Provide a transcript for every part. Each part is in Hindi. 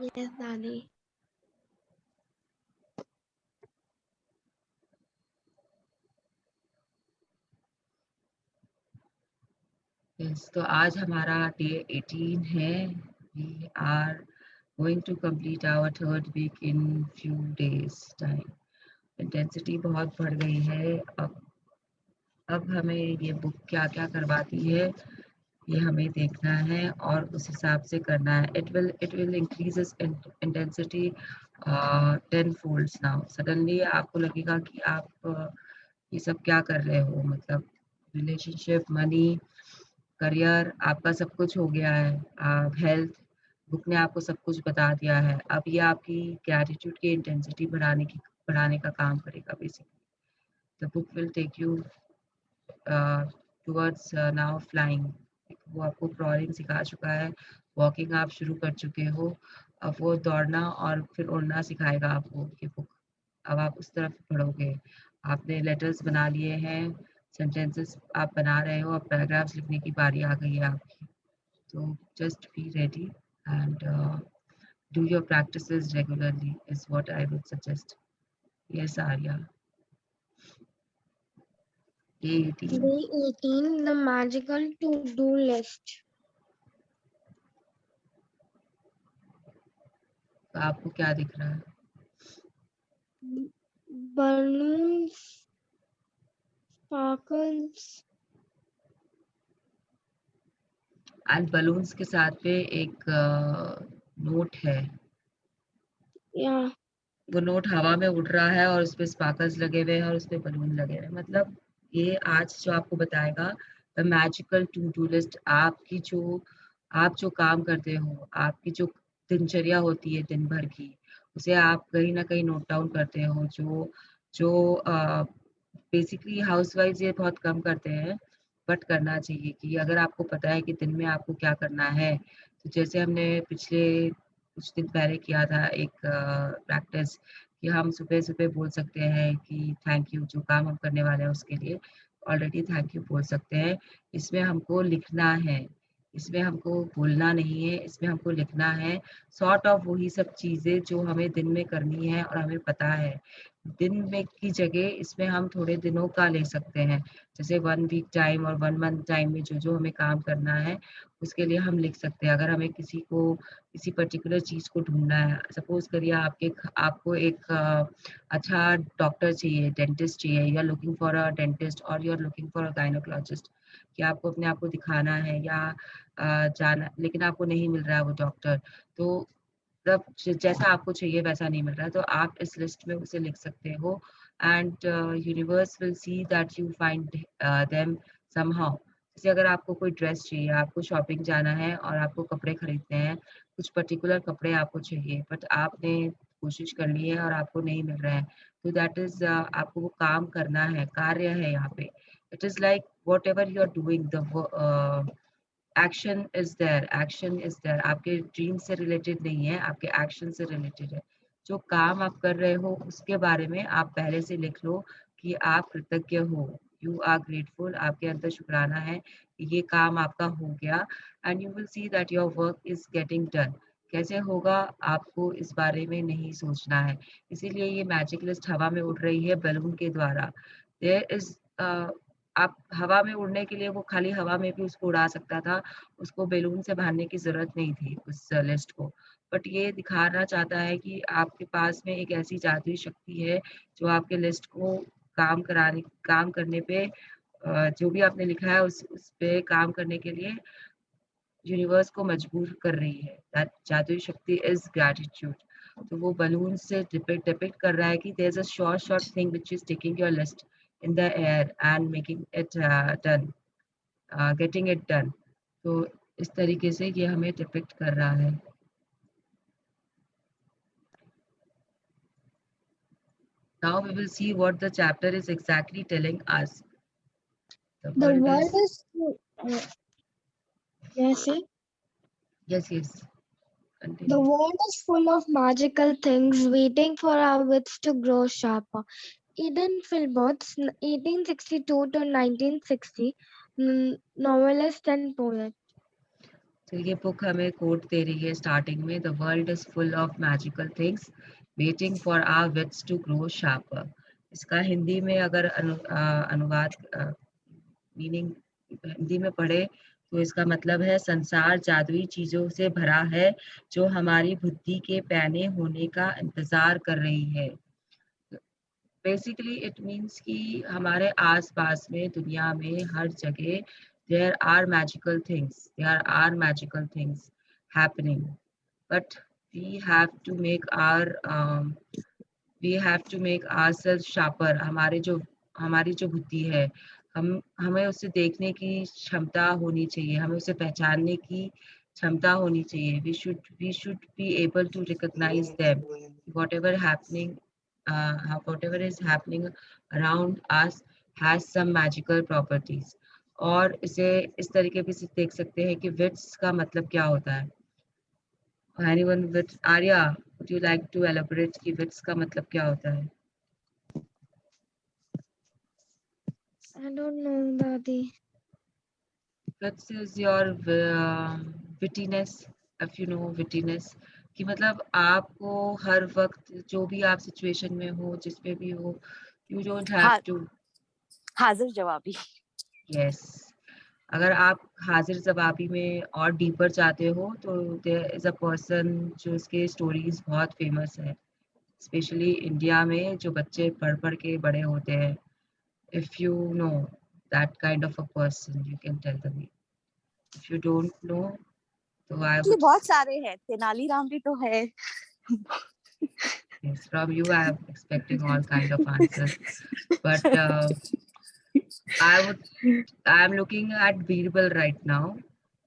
Yes, Daddy. यस, तो आज हमारा डे 18 है। We are going to complete our third week in few days time. Intensity बहुत बढ़ गई है। अब हमें ये बुक क्या क्या करवाती है ये हमें देखना है और उस हिसाब से करना है। It will increase intensity 10 folds now. Suddenly आपको लगेगा कि आप ये सब क्या कर रहे हो, मतलब रिलेशनशिप, मनी, करियर, आपका सब कुछ हो गया है। हेल्थ, बुक ने आपको सब कुछ बता दिया है। अब ये आपकी ग्रैटिट्यूड की इंटेंसिटी बढ़ाने का काम करेगा basically. The book will take you towards now flying. वो आपको क्रॉलिंग सिखा चुका है, वॉकिंग आप शुरू कर चुके हो। अब वो दौड़ना और फिर उड़ना सिखाएगा आपको ये बुक। अब आप उस तरफ बढ़ोगे। आपने लेटर्स बना लिए हैं, सेंटेंसेस आप बना रहे हो, अब पैराग्राफ्स लिखने की बारी आ गई है आपकी। तो just be ready and do your practices regularly is what I would suggest. Yes Arya. Day 18। Day 18, the magical to-do list. तो आपको क्या दिख रहा है? Balloons, sparkles. एंड बलून्स के साथ पे एक नोट है। Yeah. वो नोट हवा में उड़ रहा है और उसपे स्पार्कल्स लगे हुए हैं और उसपे बलून लगे हुए हैं। मतलब ये आज जो आपको बताएगा the magical to do list. आप जो काम करते हो, आपकी जो दिनचर्या होती है दिन भर की, उसे आप कहीं ना कहीं नोट डाउन करते हो। जो जो बेसिकली हाउसवाइफ्स ये बहुत कम करते हैं, बट करना चाहिए कि अगर आपको पता है कि दिन में आपको क्या करना है। तो जैसे हमने पिछले कुछ दिन पहले किया था एक प्रैक्टिस कि हम सुबह-सुबह बोल सकते हैं कि थैंक यू, जो काम हम करने वाले हैं उसके लिए ऑलरेडी थैंक यू बोल सकते हैं। इसमें हमको लिखना है, इसमें हमको बोलना नहीं है, इसमें हमको लिखना है। सॉर्ट ऑफ वही सब चीज़ें जो हमें दिन में करनी है और हमें पता है। दिन में की जगह इसमें हम थोड़े दिनों का ले सकते हैं। जैसे 1 वीक टाइम और 1 मंथ टाइम में जो हमें काम करना है, उसके लिए हम लिख सकते हैं। अगर हमें किसी पर्टिकुलर चीज़ को ढूँढना है, सपोज़ करिए आपको एक अच्छा डॉक्टर चाहिए, डेंटिस्ट चाहिए, you are looking for a dentist और you are looking for a gynaecologist, कि आपको अपने आप को दिखाना है या जाना, लेकिन आपको नहीं मिल रहा है वो डॉक्टर। तो मतलब जैसा आपको चाहिए वैसा नहीं मिल रहा है, तो आप इस लिस्ट में उसे लिख सकते हो and universe will see that you find them somehow. जैसे अगर आपको कोई ड्रेस चाहिए, आपको शॉपिंग जाना है और आपको कपड़े खरीदने हैं, कुछ पर्टिकुलर कपड़े आपको चाहिए, बट आपने कोशिश कर ली है और आपको नहीं मिल रहा है, तो दैट इज़ आपको वो काम करना है, कार्य है यहाँ पे। It is like whatever you are doing action is there. आपके ड्रीम से रिलेटेड नहीं है, आपके एक्शन से रिलेटेड है। जो काम आप कर रहे हो उसके बारे में आप पहले से लिख लो कि आप कृतज्ञ हो, यू आर ग्रेटफुल, आपके अंदर शुक्राना है कि ये काम आपका हो गया and you will see that your work is getting done. कैसे होगा आपको इस बारे में नहीं सोचना है। इसीलिए ये मैजिक लिस्ट हवा में उड़ रही है बलून के द्वारा। देयर इज आप हवा में उड़ने के लिए वो खाली हवा में भी उसको उड़ा सकता था, उसको बैलून से बाँधने की ज़रूरत नहीं थी उस लिस्ट को। बट ये दिखाना चाहता है कि आपके पास में एक ऐसी जादुई शक्ति है, जो आपके लिस्ट को काम करने पे जो भी आपने लिखा है उस पे काम करने के लिए यूनिवर्स को मजबूर कर रही है। दैट जादुई शक्ति इज़ ग्रैटिट्यूड। तो वो बलून से डिपिक्ट कर रहा है कि there is a short thing which is taking your list in the air and making it done, getting it done. तो इस तरीके से ये हमें डिपिक्ट कर रहा है। Now we will see what the chapter is exactly telling us. The The world world is, is, yes, yes, the continue. world is full of magical things waiting for our wits to grow sharper. Eden Philbot's 1862 to 1960, novelist and poet. तो ये बुक हमें कोट दे रही है स्टार्टिंग में, the world is full of magical things waiting for our wits to grow sharper. इसका हिंदी में अगर अनुवाद मीनिंग हिंदी में पढ़े तो इसका मतलब है संसार जादुई चीजों से भरा है जो हमारी बुद्धि के पैने होने का इंतजार कर रही है। बेसिकली इट मीन्स कि हमारे आसपास में दुनिया में हर जगह there are magical things happening, but we have to make our we have to make ourselves sharper. हमारी जो बुद्धि है, हम हमें उसे देखने की क्षमता होनी चाहिए, हमें उसे पहचानने की क्षमता होनी चाहिए। We should be able to recognise them, whatever is happening around us has some magical properties। और इसे इस तरीके भी से देख सकते हैं कि विट्स का मतलब क्या होता है। Anyone wits, Arya, would you like to elaborate कि विट्स का मतलब क्या होता है? I don't know, Dadi. Wits is your wittiness, if you know wittiness, कि मतलब आपको हर वक्त जो भी आप सिचुएशन में हो, जिसमें भी हो, you don't have हा, to। हाजिर जवाबी। यस, अगर आप हाजिर जवाबी में और डीपर जाते हो तो देयर इज अ पर्सन जो उसके स्टोरीज बहुत फेमस है, स्पेशली इंडिया में जो बच्चे पढ़ पढ़ के बड़े होते हैं। If you know that kind of a person you can tell the me, if you don't know तो आई ये वुड। बहुत सारे हैं, तेनालीराम भी तो है। Yes, from you I am expecting all kind of answers, but I would I am looking at Birbal right now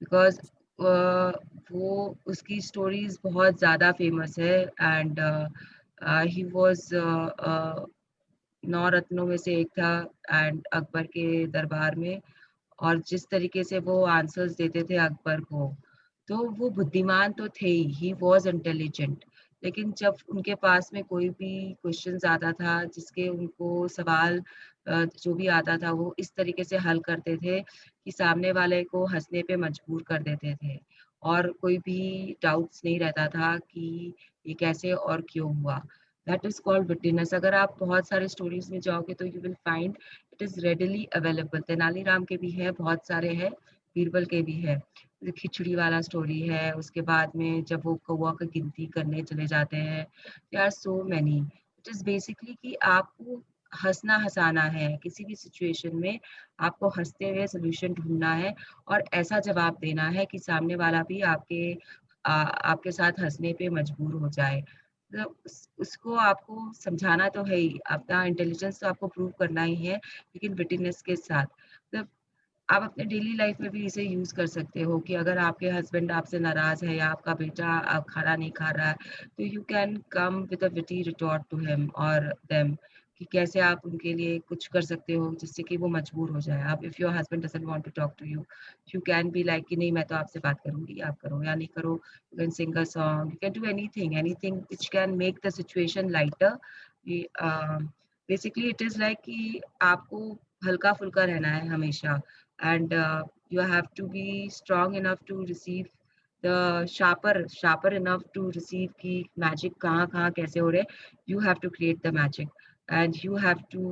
because वो उसकी स्टोरीज बहुत ज़्यादा फेमस है एंड ही वाज नौ रत्नों में से एक था एंड अकबर के दरबार में। और जिस तरीके से वो आंसर्स देते थे अकबर को, तो वो बुद्धिमान तो थे ही वॉज इंटेलिजेंट। लेकिन जब उनके पास में कोई भी क्वेश्चंस आता था, जिसके उनको सवाल जो भी आता था वो इस तरीके से हल करते थे कि सामने वाले को हंसने पे मजबूर कर देते थे, और कोई भी डाउट्स नहीं रहता था कि ये कैसे और क्यों हुआ। That is called witness. अगर आप बहुत सारे स्टोरीज में जाओगे तो you will find it is readily available. Tenaliram के भी है, बहुत सारे हैं, बीरबल के भी है। खिचड़ी वाला स्टोरी है, उसके बाद में जब वो कौवा की गिनती करने चले जाते हैं, they are so many. It is basically कि आपको हंसना हंसाना है किसी भी सिचुएशन में, आपको हंसते हुए सोल्यूशन ढूंढना है और ऐसा जवाब देना है कि सामने वाला भी आपके साथ हंसने पे मजबूर हो जाए। तो उसको आपको समझाना तो है ही, अपना इंटेलिजेंस तो आपको प्रूव करना ही है, लेकिन विटिनेस के साथ। तो आप अपने डेली लाइफ में भी इसे यूज कर सकते हो कि अगर आपके हस्बैंड आपसे नाराज है या आपका बेटा खाना नहीं खा रहा है, तो you can come with a witty retort to him और देम, कि कैसे आप उनके लिए कुछ कर सकते हो जिससे कि वो मजबूर हो जाए। आप, if your husband doesn't want to talk to you, you can be like कि नहीं मैं तो आपसे बात करूंगी, आप करो या नहीं करो। You can sing a song, you can do anything which can make the situation lighter. Basically it is like कि आपको हल्का फुल्का रहना है हमेशा, and you have to be strong enough to receive the sharper enough to receive कि magic कहाँ कैसे हो रहे। you have to create the magic and you have to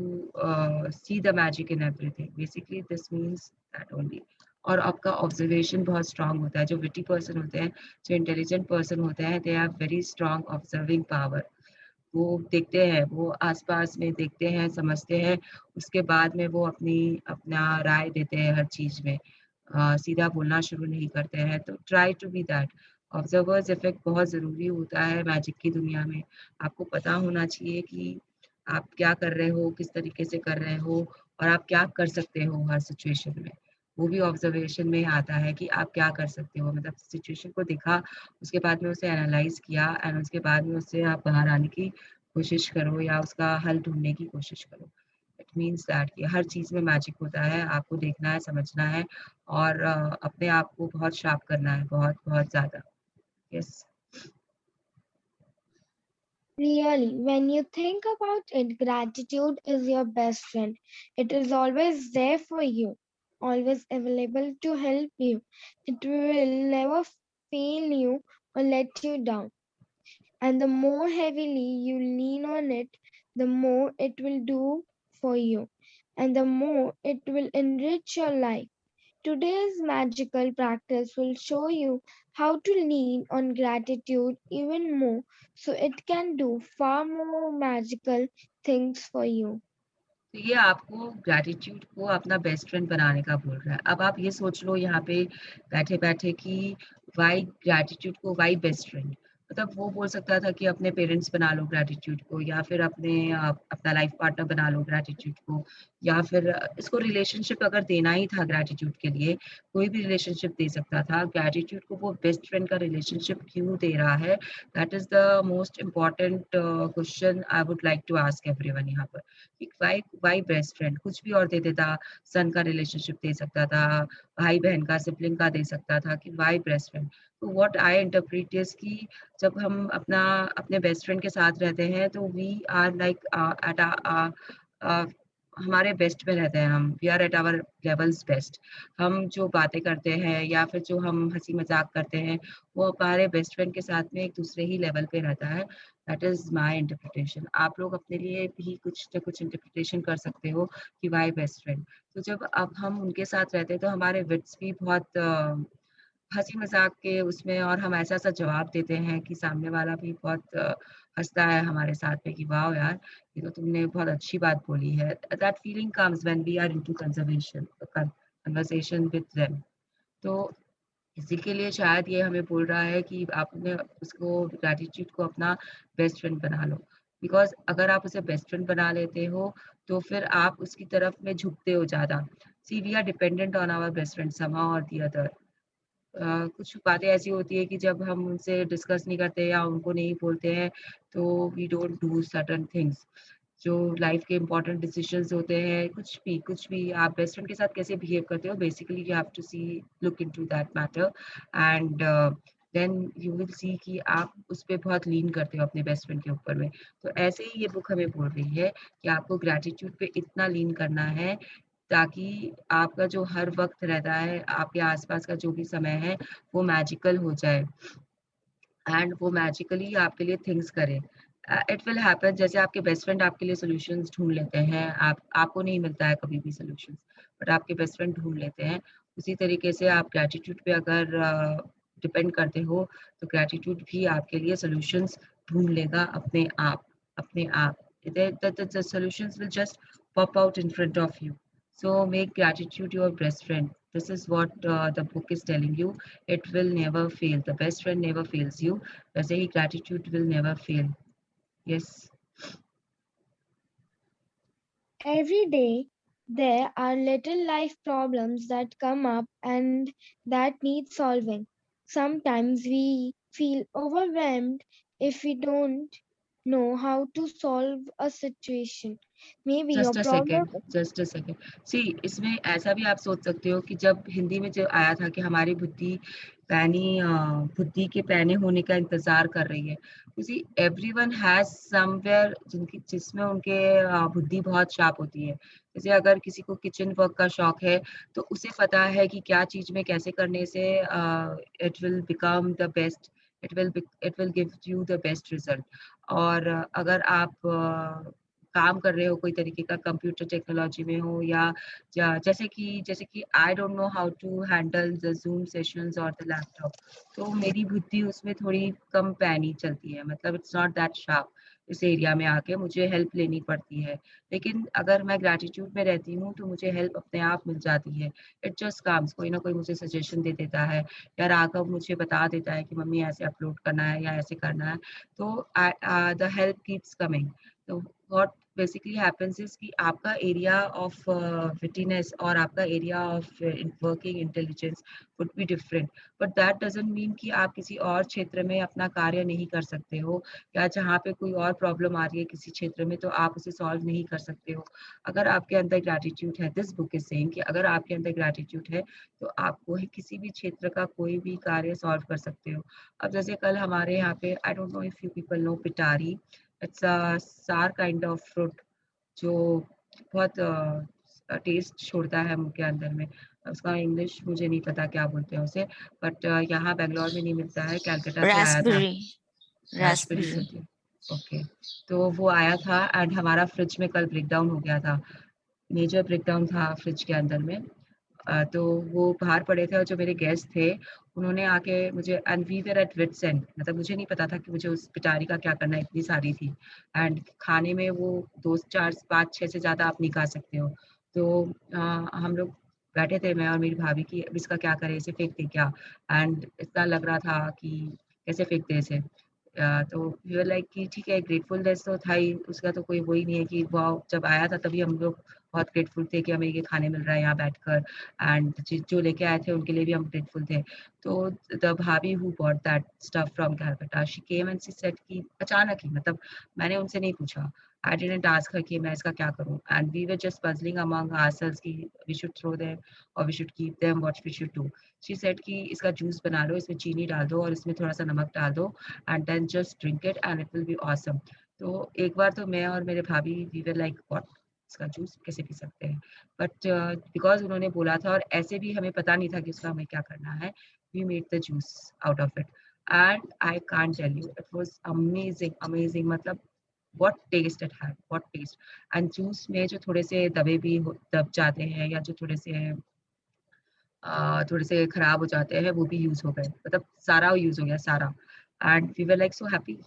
see the magic in everything, basically this means that only। और आपका ऑब्जर्वेशन बहुत स्ट्रांग होता है। जो विटी पर्सन होते हैं, जो इंटेलिजेंट पर्सन होते हैं, they have very strong observing power. वो देखते हैं, वो आसपास में देखते हैं, समझते हैं, उसके बाद में वो अपना राय देते हैं हर चीज में। सीधा बोलना शुरू नहीं करते हैं। तो try to be that. Observer's effect बहुत ज़रूरी होता है मैजिक की दुनिया में। आपको पता होना चाहिए कि आप क्या कर रहे हो, किस तरीके से कर रहे हो, और आप क्या कर सकते हो हर सिचुएशन में। वो भी ऑब्जर्वेशन में आता है कि आप क्या कर सकते हो, मतलब सिचुएशन को देखा, उसके बाद में उसे एनालाइज किया एंड उसके बाद में उससे आप बाहर आने की कोशिश करो या उसका हल ढूँढने की कोशिश करो। इट मीन्स दैट कि हर चीज़ में मैजिक होता है, आपको देखना है, समझना है और अपने आप को बहुत शार्प करना है, बहुत ज़्यादा। Yes. Really, when you think about it, gratitude is your best friend. It is always there for you. always available to help you. It will never fail you or let you down. And the more heavily you lean on it, the more it will do for you, and the more it will enrich your life. Today's magical practice will show you how to lean on gratitude even more so it can do far more magical things for you. तो ये आपको ग्रैटिट्यूड को अपना बेस्ट फ्रेंड बनाने का बोल रहा है। अब आप ये सोच लो यहाँ पे बैठे-बैठे कि व्हाई ग्रैटिट्यूड को व्हाई बेस्ट फ्रेंड? मतलब वो बोल सकता था कि अपने पेरेंट्स बना लो ग्रैटिट्यूड को, या फिर अपना लाइफ पार्टनर बना लो ग्रैटिट्यूड को, या फिर इसको रिलेशनशिप अगर देना ही था ग्रैटिट्यूड के लिए, कोई भी रिलेशनशिप दे सकता था। ग्रैटिट्यूड को वो बेस्ट फ्रेंड का रिलेशनशिप क्यों दे रहा है? That is the most important question I would like to ask everyone यहाँ पर। कि वाई बेस्ट फ्रेंड? कुछ भी और दे देता, सन का रिलेशनशिप दे सकता था, भाई-बहन का, सिबलिंग का दे सकता था, कि वाई बेस्ट फ्रेंड? तो व्हाट आई इंटरप्रेट इज़ कि जब हम अपने बेस्ट फ्रेंड के साथ रहते हैं तो we are like at a, हमारे बेस्ट में रहते हैं हम, we are at our levels best. हम जो बातें करते हैं या फिर जो हम हँसी-मज़ाक करते हैं, वो हमारे बेस्ट फ्रेंड के साथ में एक दूसरे ही लेवल पे रहता है। That is my interpretation. आप लोग अपने लिए भी कुछ न कुछ इंटरप्रिटेशन कर सकते हो कि व्हाई बेस्ट फ्रेंड। तो जब अब हम उनके साथ रहते हैं तो हमारे विट्स भी बहुत हँसी-मज़ाक के उसमें, और हम ऐसा-ऐसा जवाब देते हैं कि सामने वाला भी बहुत हँसता है हमारे साथ में कि वाओ यार! ये तो तुमने बहुत अच्छी बात बोली है। That feeling comes when we are into conversation with them. तो इसी के लिए शायद ये हमें बोल रहा है कि आपने उसको ग्रैटिट्यूड को अपना बेस्ट फ्रेंड बना लो। बिकॉज़ अगर आप उसे बेस्ट फ्रेंड बना लेते हो, तो फिर आप उसकी तरफ में झुकते हो ज़्यादा। See we are dependent on our best friend somehow और द अदर। कुछ बातें ऐसी होती है कि जब हम उनसे डिस्कस नहीं करते या उनको नहीं बोलते हैं, तो we don't do certain things. जो लाइफ के इम्पोर्टेंट डिसीजंस होते हैं, कुछ भी आप बेस्ट फ्रेंड के साथ कैसे बिहेव करते हो, basically you have to see look into that matter, and then you will see कि आप उस पे बहुत लीन करते हो अपने बेस्ट फ्रेंड के ऊपर में। तो ऐसे ही ये बुक हमें बोल रही है कि आपको ग्रैटिट्यूड पे इतना लीन करना है, ताकि आपका जो हर वक़्त रहता है, आपके आस-पास का जो भी समय है, वो मैजिकल हो जाए। एंड वो मैजिकली आपके लिए थिंग्स करे। इट विल हैपन, जैसे आपके बेस्ट फ्रेंड आपके लिए सॉल्यूशंस ढूँढ लेते हैं, आपको नहीं मिलता है कभी भी सॉल्यूशंस, बट आपके बेस्ट फ्रेंड ढूँढ लेते हैं। उसी तरीके से आप ग्रैटिट्यूड पे अगर डिपेंड करते हो, तो ग्रैटिट्यूड भी आपके लिए सॉल्यूशंस ढूँढ लेगा अपने आप। The solutions will just pop out in front of you. So make gratitude your best friend. This is what the book is telling you. It will never fail. The best friend never fails you. वैसे ही gratitude will never fail. Yes. Every day, there are little life problems that come up and that need solving. Sometimes we feel overwhelmed if we don't know how to solve a situation. Maybe your problem. Just a second. See इसमें ऐसा भी आप सोच सकते हो कि जब हिंदी में जो आया था कि हमारी बुद्धि के पैने होने का इंतज़ार कर रही है। You see everyone has somewhere जिसमें उनके बुद्धि बहुत शार्प होती है। जैसे अगर किसी को किचन वर्क का शौक है, तो उसे पता है कि क्या चीज़ में कैसे करने से it will become the best, it will give you the best result. और अगर आप काम कर रहे हो कोई तरीके का, कंप्यूटर टेक्नोलॉजी में हो, या जैसे कि I don't know how to handle the Zoom sessions और द लैपटॉप, तो मेरी बुद्धि उसमें थोड़ी कम पैनी चलती है, मतलब इट्स नॉट दैट शार्प। इस एरिया में आके मुझे हेल्प लेनी पड़ती है। लेकिन अगर मैं ग्रैटिट्यूड में रहती हूँ, तो मुझे हेल्प अपने आप मिल जाती है। इट जस्ट कम्स, कोई ना कोई मुझे सजेशन दे देता है, या राघव मुझे बता देता है कि मम्मी ऐसे अपलोड करना है या ऐसे करना है, तो द हेल्प कीप्स कमिंग। तो व्हाट बेसिकली हैपेंस इज कि आपका एरिया ऑफ विटीनेस और आपका area of working intelligence would be different, but that doesn't mean कि आप किसी और क्षेत्र में अपना कार्य नहीं कर सकते हो, या जहाँ पे कोई और प्रॉब्लम आ रही है किसी क्षेत्र में, तो आप उसे सॉल्व नहीं कर सकते हो। अगर आपके अंदर ग्रैटिट्यूड है, दिस बुक इज सेइंग कि अगर आपके अंदर ग्रैटिट्यूड है, तो आप कोई किसी भी क्षेत्र का कोई भी कार्य सॉल्व कर सकते हो। अब जैसे कल हमारे यहाँ पे, आई don't know if you people know पिटारी, इट्स अ सार काइंड ऑफ फ्रूट जो बहुत टेस्ट छोड़ता है मुँह के अंदर में। उसका इंग्लिश मुझे नहीं पता क्या बोलते हैं उसे, बट यहाँ बैंगलोर में नहीं मिलता है, कलकत्ता से आया था। रास्पबेरी। Raspberry Raspberry. होती है, ओके। तो वो आया था एंड हमारा फ्रिज में कल ब्रेकडाउन हो गया था, मेजर ब्रेकडाउन था फ्रिज के अंदर में। तो वो बाहर पड़े थे और जो मेरे गेस्ट थे उन्होंने आके मुझे, and we were at wits end, मतलब मुझे नहीं पता था कि मुझे उस पिटारी का क्या करना है, इतनी सारी थी। एंड खाने में वो 2 4 5 6 से ज़्यादा आप नहीं खा सकते हो। तो हम लोग बैठे थे, मैं और मेरी भाभी, की अब इसका क्या करें, इसे फेंक दें क्या। एंड इतना लग रहा था कि कैसे फेंक दें इसे। तो वी वर लाइक कि ठीक है, ग्रेटफुलनेस तो था ही, उसका तो कोई वो ही नहीं है कि वाओ, जब आया था तभी हम लोग बहुत ग्रेटफुल थे कि हमें ये खाने मिल रहा है यहाँ बैठकर। एंड जो लेके आए थे उनके लिए भी हम ग्रेटफुल थे। तो द भाभी who bought that stuff from Calcutta, she came and she said कि अचानक ही, मतलब मैंने उनसे नहीं पूछा, आई डिडंट आस्क हर कि मैं इसका क्या करूँ, and we were just puzzling among ourselves कि वी शुड थ्रो देम और we should keep them, what we should do. She said कि इसका जूस बना लो, इसमें चीनी डाल दो और इसमें थोड़ा सा नमक डाल दो and then just drink it and it will be awesome. तो एक बार तो मैं और मेरे भाभी वी वर लाइक व्हाट, इसका जूस कैसे पी सकते हैं। बट बिकॉज उन्होंने बोला था और ऐसे भी हमें पता नहीं था कि उसका हमें क्या करना है, we made the juice out of it and I can't tell you, it was amazing amazing, मतलब what taste it had, what taste. And juice में जो थोड़े से दबे भी दब जाते हैं या जो थोड़े से खराब हो जाते हैं वो भी यूज हो गए, मतलब सारा यूज हो गया सारा। And we were like so happy,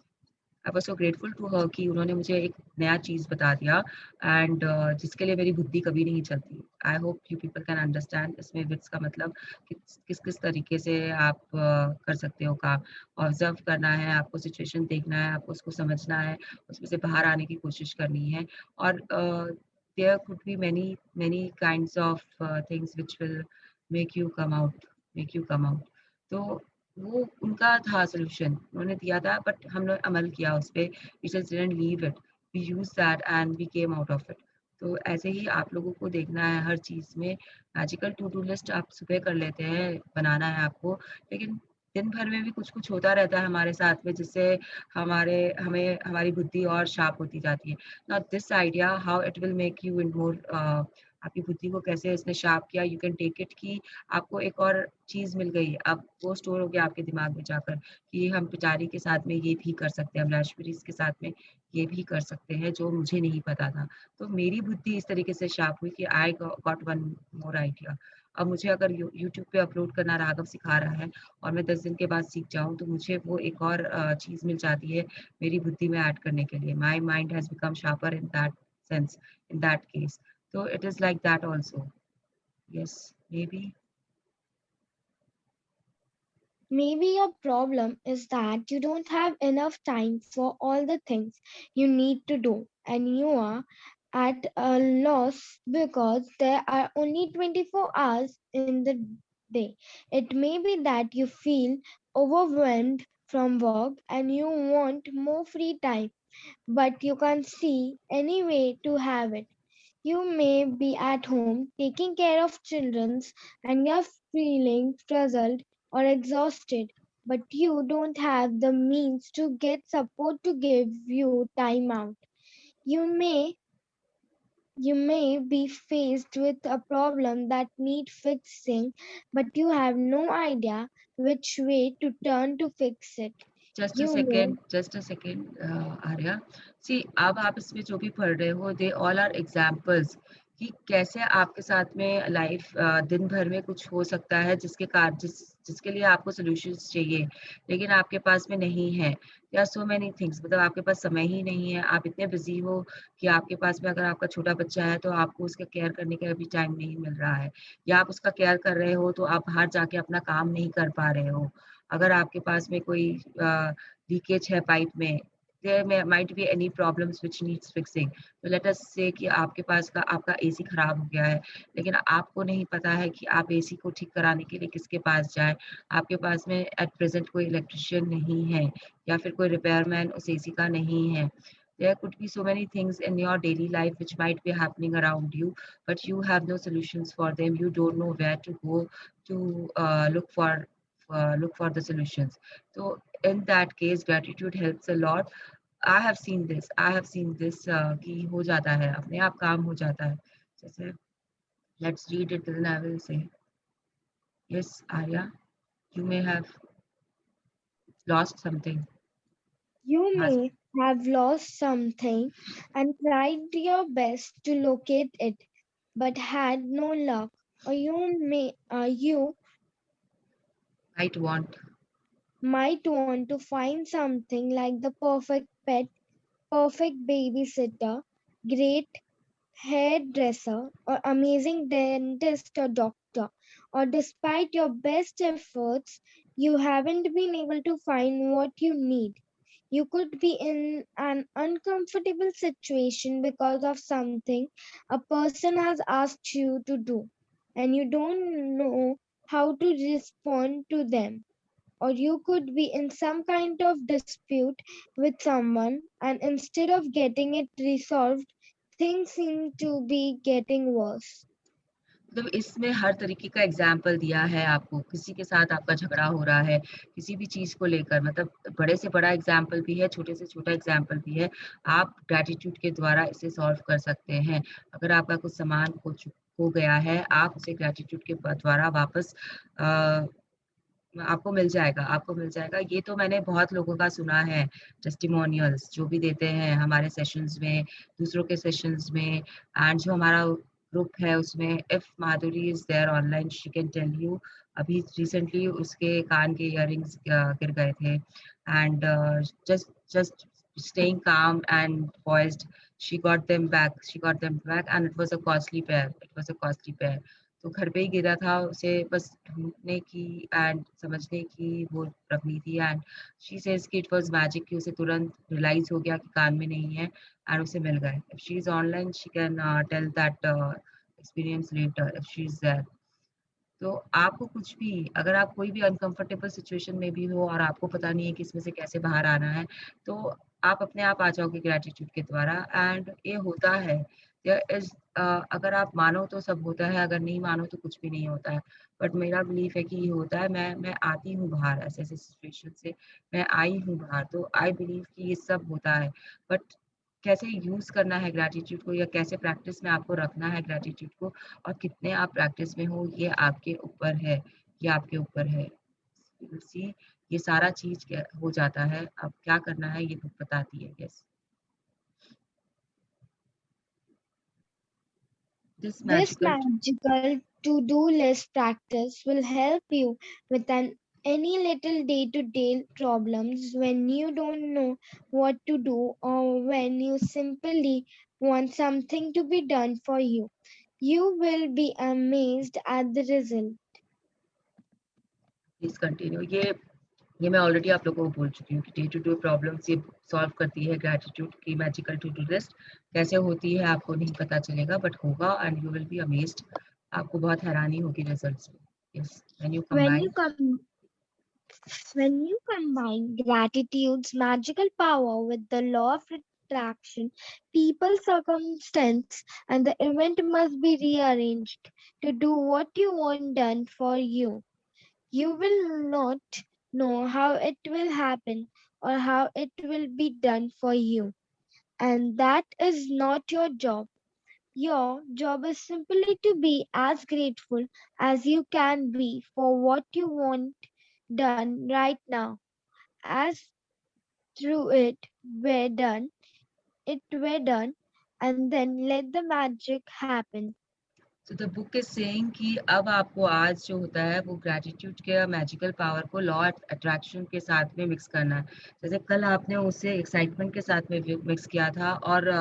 I was so grateful to her कि उन्होंने मुझे एक नया चीज़ बता दिया। एंड जिसके लिए मेरी बुद्धि कभी नहीं चलती। I hope you people can understand इसमें विट्स का मतलब किस किस तरीके से आप कर सकते हो काम। ऑब्जर्व करना है आपको, सिचुएशन देखना है आपको, उसको समझना है, उसमें से बाहर आने की कोशिश करनी है। और there could be many many kinds of things which will make you come out, make you come out. तो वो उनका था सॉल्यूशन, उन्होंने दिया था बट हमने अमल किया उस पे, we just didn't leave it, we used that and we came out of it. तो ऐसे ही आप लोगों को देखना है हर चीज़ में, मैजिकल टू डू लिस्ट आप सुबह कर लेते हैं, बनाना है आपको, लेकिन दिन भर में भी कुछ-कुछ होता रहता है हमारे साथ में जिससे हमें हमारी बुद्धि और शार्प होती जाती है। Now this idea how it will make you in more, आपकी बुद्धि को कैसे इसने शार्प किया, यू कैन टेक इट कि आपको एक और चीज़ मिल गई, अब वो स्टोर हो गया आपके दिमाग में जाकर कि हम पिटारी के साथ में ये भी कर सकते हैं, हम राशबेरीज़ के साथ में ये भी कर सकते हैं, जो मुझे नहीं पता था। तो मेरी बुद्धि इस तरीके से शार्प हुई कि I got one more idea. अब मुझे अगर यूट्यूब पे अपलोड करना राघव सिखा रहा है और मैं 10 दिन के बाद सीख जाऊँ, तो मुझे वो एक और चीज़ मिल जाती है मेरी बुद्धि में ऐड करने के लिए। My mind has become sharper in that sense, in that case. So it is like that also. Yes, maybe. Maybe your problem is that you don't have enough time for all the things you need to do, and you are at a loss because there are only 24 hours in the day. It may be that you feel overwhelmed from work and you want more free time, but you can't see any way to have it. You may be at home taking care of children and you're feeling frazzled or exhausted, but you don't have the means to get support to give you time out. You may you may be faced with a problem that needs fixing, but you have no idea which way to turn to fix it. You may Just a second, Arya. See, अब आप इसमें जो भी पढ़ रहे हो, they all are examples कि कैसे आपके साथ में लाइफ दिन भर में कुछ हो सकता है जिसके लिए आपको सॉल्यूशंस चाहिए, लेकिन आपके पास में नहीं है। There are so many things, मतलब आपके पास समय ही नहीं है, आप इतने बिजी हो कि आपके पास में अगर आपका छोटा बच्चा है तो आपको उसका केयर करने का भी टाइम नहीं मिल रहा है, या आप उसका केयर कर रहे हो तो आप बाहर जाके अपना काम नहीं कर पा रहे हो। अगर आपके पास में कोई लीकेज है पाइप में, there might be any problems which needs fixing. तो लेट अस से कि आपके पास का आपका एसी खराब हो गया है, लेकिन आपको नहीं पता है कि आप एसी को ठीक कराने के लिए किसके पास जाएँ। आपके पास में एट प्रेज़ेंट कोई इलेक्ट्रीशियन नहीं है या फिर कोई रिपेयरमैन उस एसी का नहीं है। There could be so many things in your daily life which might be happening around you, but you have no solutions for them. You don't know where to go to look for the solutions. So in that case, gratitude helps a lot. I have seen this. I have seen this कि हो जाता है, अपने आप काम हो जाता है. जैसे let's read it, then I will say. Yes, Arya, you may have lost something. You Has may have lost something and tried your best to locate it, but had no luck. Or you might want. might want to find something like the perfect pet, perfect babysitter, great hairdresser, or amazing dentist or doctor. Or despite your best efforts, you haven't been able to find what you need. You could be in an uncomfortable situation because of something a person has asked you to do, and you don't know how to respond to them. Or you could be in some kind of dispute with someone, and instead of getting it resolved, things seem to be getting worse. मतलब इसमें हर तरीके का एग्जाम्पल दिया है आपको, किसी के साथ आपका झगड़ा हो रहा है, किसी भी चीज़ को लेकर, मतलब बड़े से बड़ा एग्जाम्पल भी है, छोटे से छोटा एग्जाम्पल भी है। आप ग्रैटिट्यूड के द्वारा इसे सॉल्व कर सकते हैं। अगर आपका कुछ सामान खो गया है, आप उसे ग्रैटिट्यूड के द्वारा वापस अ, आपको मिल जाएगा, आपको मिल जाएगा। ये तो मैंने बहुत लोगों का सुना है, टेस्टिमोनियल्स जो भी देते हैं हमारे सेशंस में, दूसरों के सेशंस में, एंड जो हमारा ग्रुप है उसमें, if Madhuri is there online she can tell you. अभी रिसेंटली उसके कान के इयररिंग्स गिर गए थे, and just staying calm and poised, she got them back, and it was a costly pair, it was a costly pair। तो घर पे ही गिरा था, उसे बस ढूँढने की एंड समझने की वो रखनी थी, एंड शी सेज़ कि इट वाज़ मैजिक कि उसे तुरंत रियलाइज़ हो गया कि कान में नहीं है, एंड उसे मिल गए। If she is online she can tell that experience later if she is there. तो आपको कुछ भी, अगर आप कोई भी अनकंफर्टेबल सिचुएशन में भी हो और आपको पता नहीं है कि इसमें से कैसे बाहर आना है, तो आप अपने आप आ जाओगे ग्रैटिट्यूड के द्वारा, एंड ये होता है। देयर इज़ अगर आप मानो तो सब होता है, अगर नहीं मानो तो कुछ भी नहीं होता है। बट मेरा बिलीफ है कि ये होता है, मैं आती हूँ बाहर ऐसे-ऐसे सिचुएशन से, मैं आई हूँ बाहर, तो आई बिलीव कि ये सब होता है। बट कैसे यूज़ करना है ग्रैटिट्यूड को, या कैसे प्रैक्टिस में आपको रखना है ग्रैटिट्यूड को, और कितने आप प्रैक्टिस में हो, ये आपके ऊपर है, ये आपके ऊपर है। यू विल सी, ये सारा चीज़ क्या हो जाता है, अब क्या करना है ये बुक बताती है। Yes, this This magical magical to do list practice will help you with any little day to day problems when you don't know what to do or when you simply want something to be done for you. You will be amazed at the result. Please continue. ये मैं ऑलरेडी आप लोगों को बोल चुकी हूँ कि डे टू डे प्रॉब्लम्स ये सॉल्व करती है ग्रैटिट्यूड की मैजिकल टू डू लिस्ट। कैसे होती है आपको नहीं पता चलेगा, बट होगा, and you will be amazed. आपको बहुत हैरानी होगी रिजल्ट्स में। Yes, when you When you combine. come When you combine gratitude's magical power with the law of attraction, people, circumstance, and the event must be rearranged to do what you want done for you. You will not know how it will happen or how it will be done for you. And that is not your job. Your job is simply to be as grateful as you can be for what you want done right now. As through it were done, and then let the magic happen. So the book is saying कि अब आपको आज जो होता है वो ग्रैटिट्यूड के मैजिकल पावर को लॉ अट्रैक्शन के साथ में मिक्स करना है। जैसे कल आपने उसे एक्साइटमेंट के साथ में मिक्स किया था और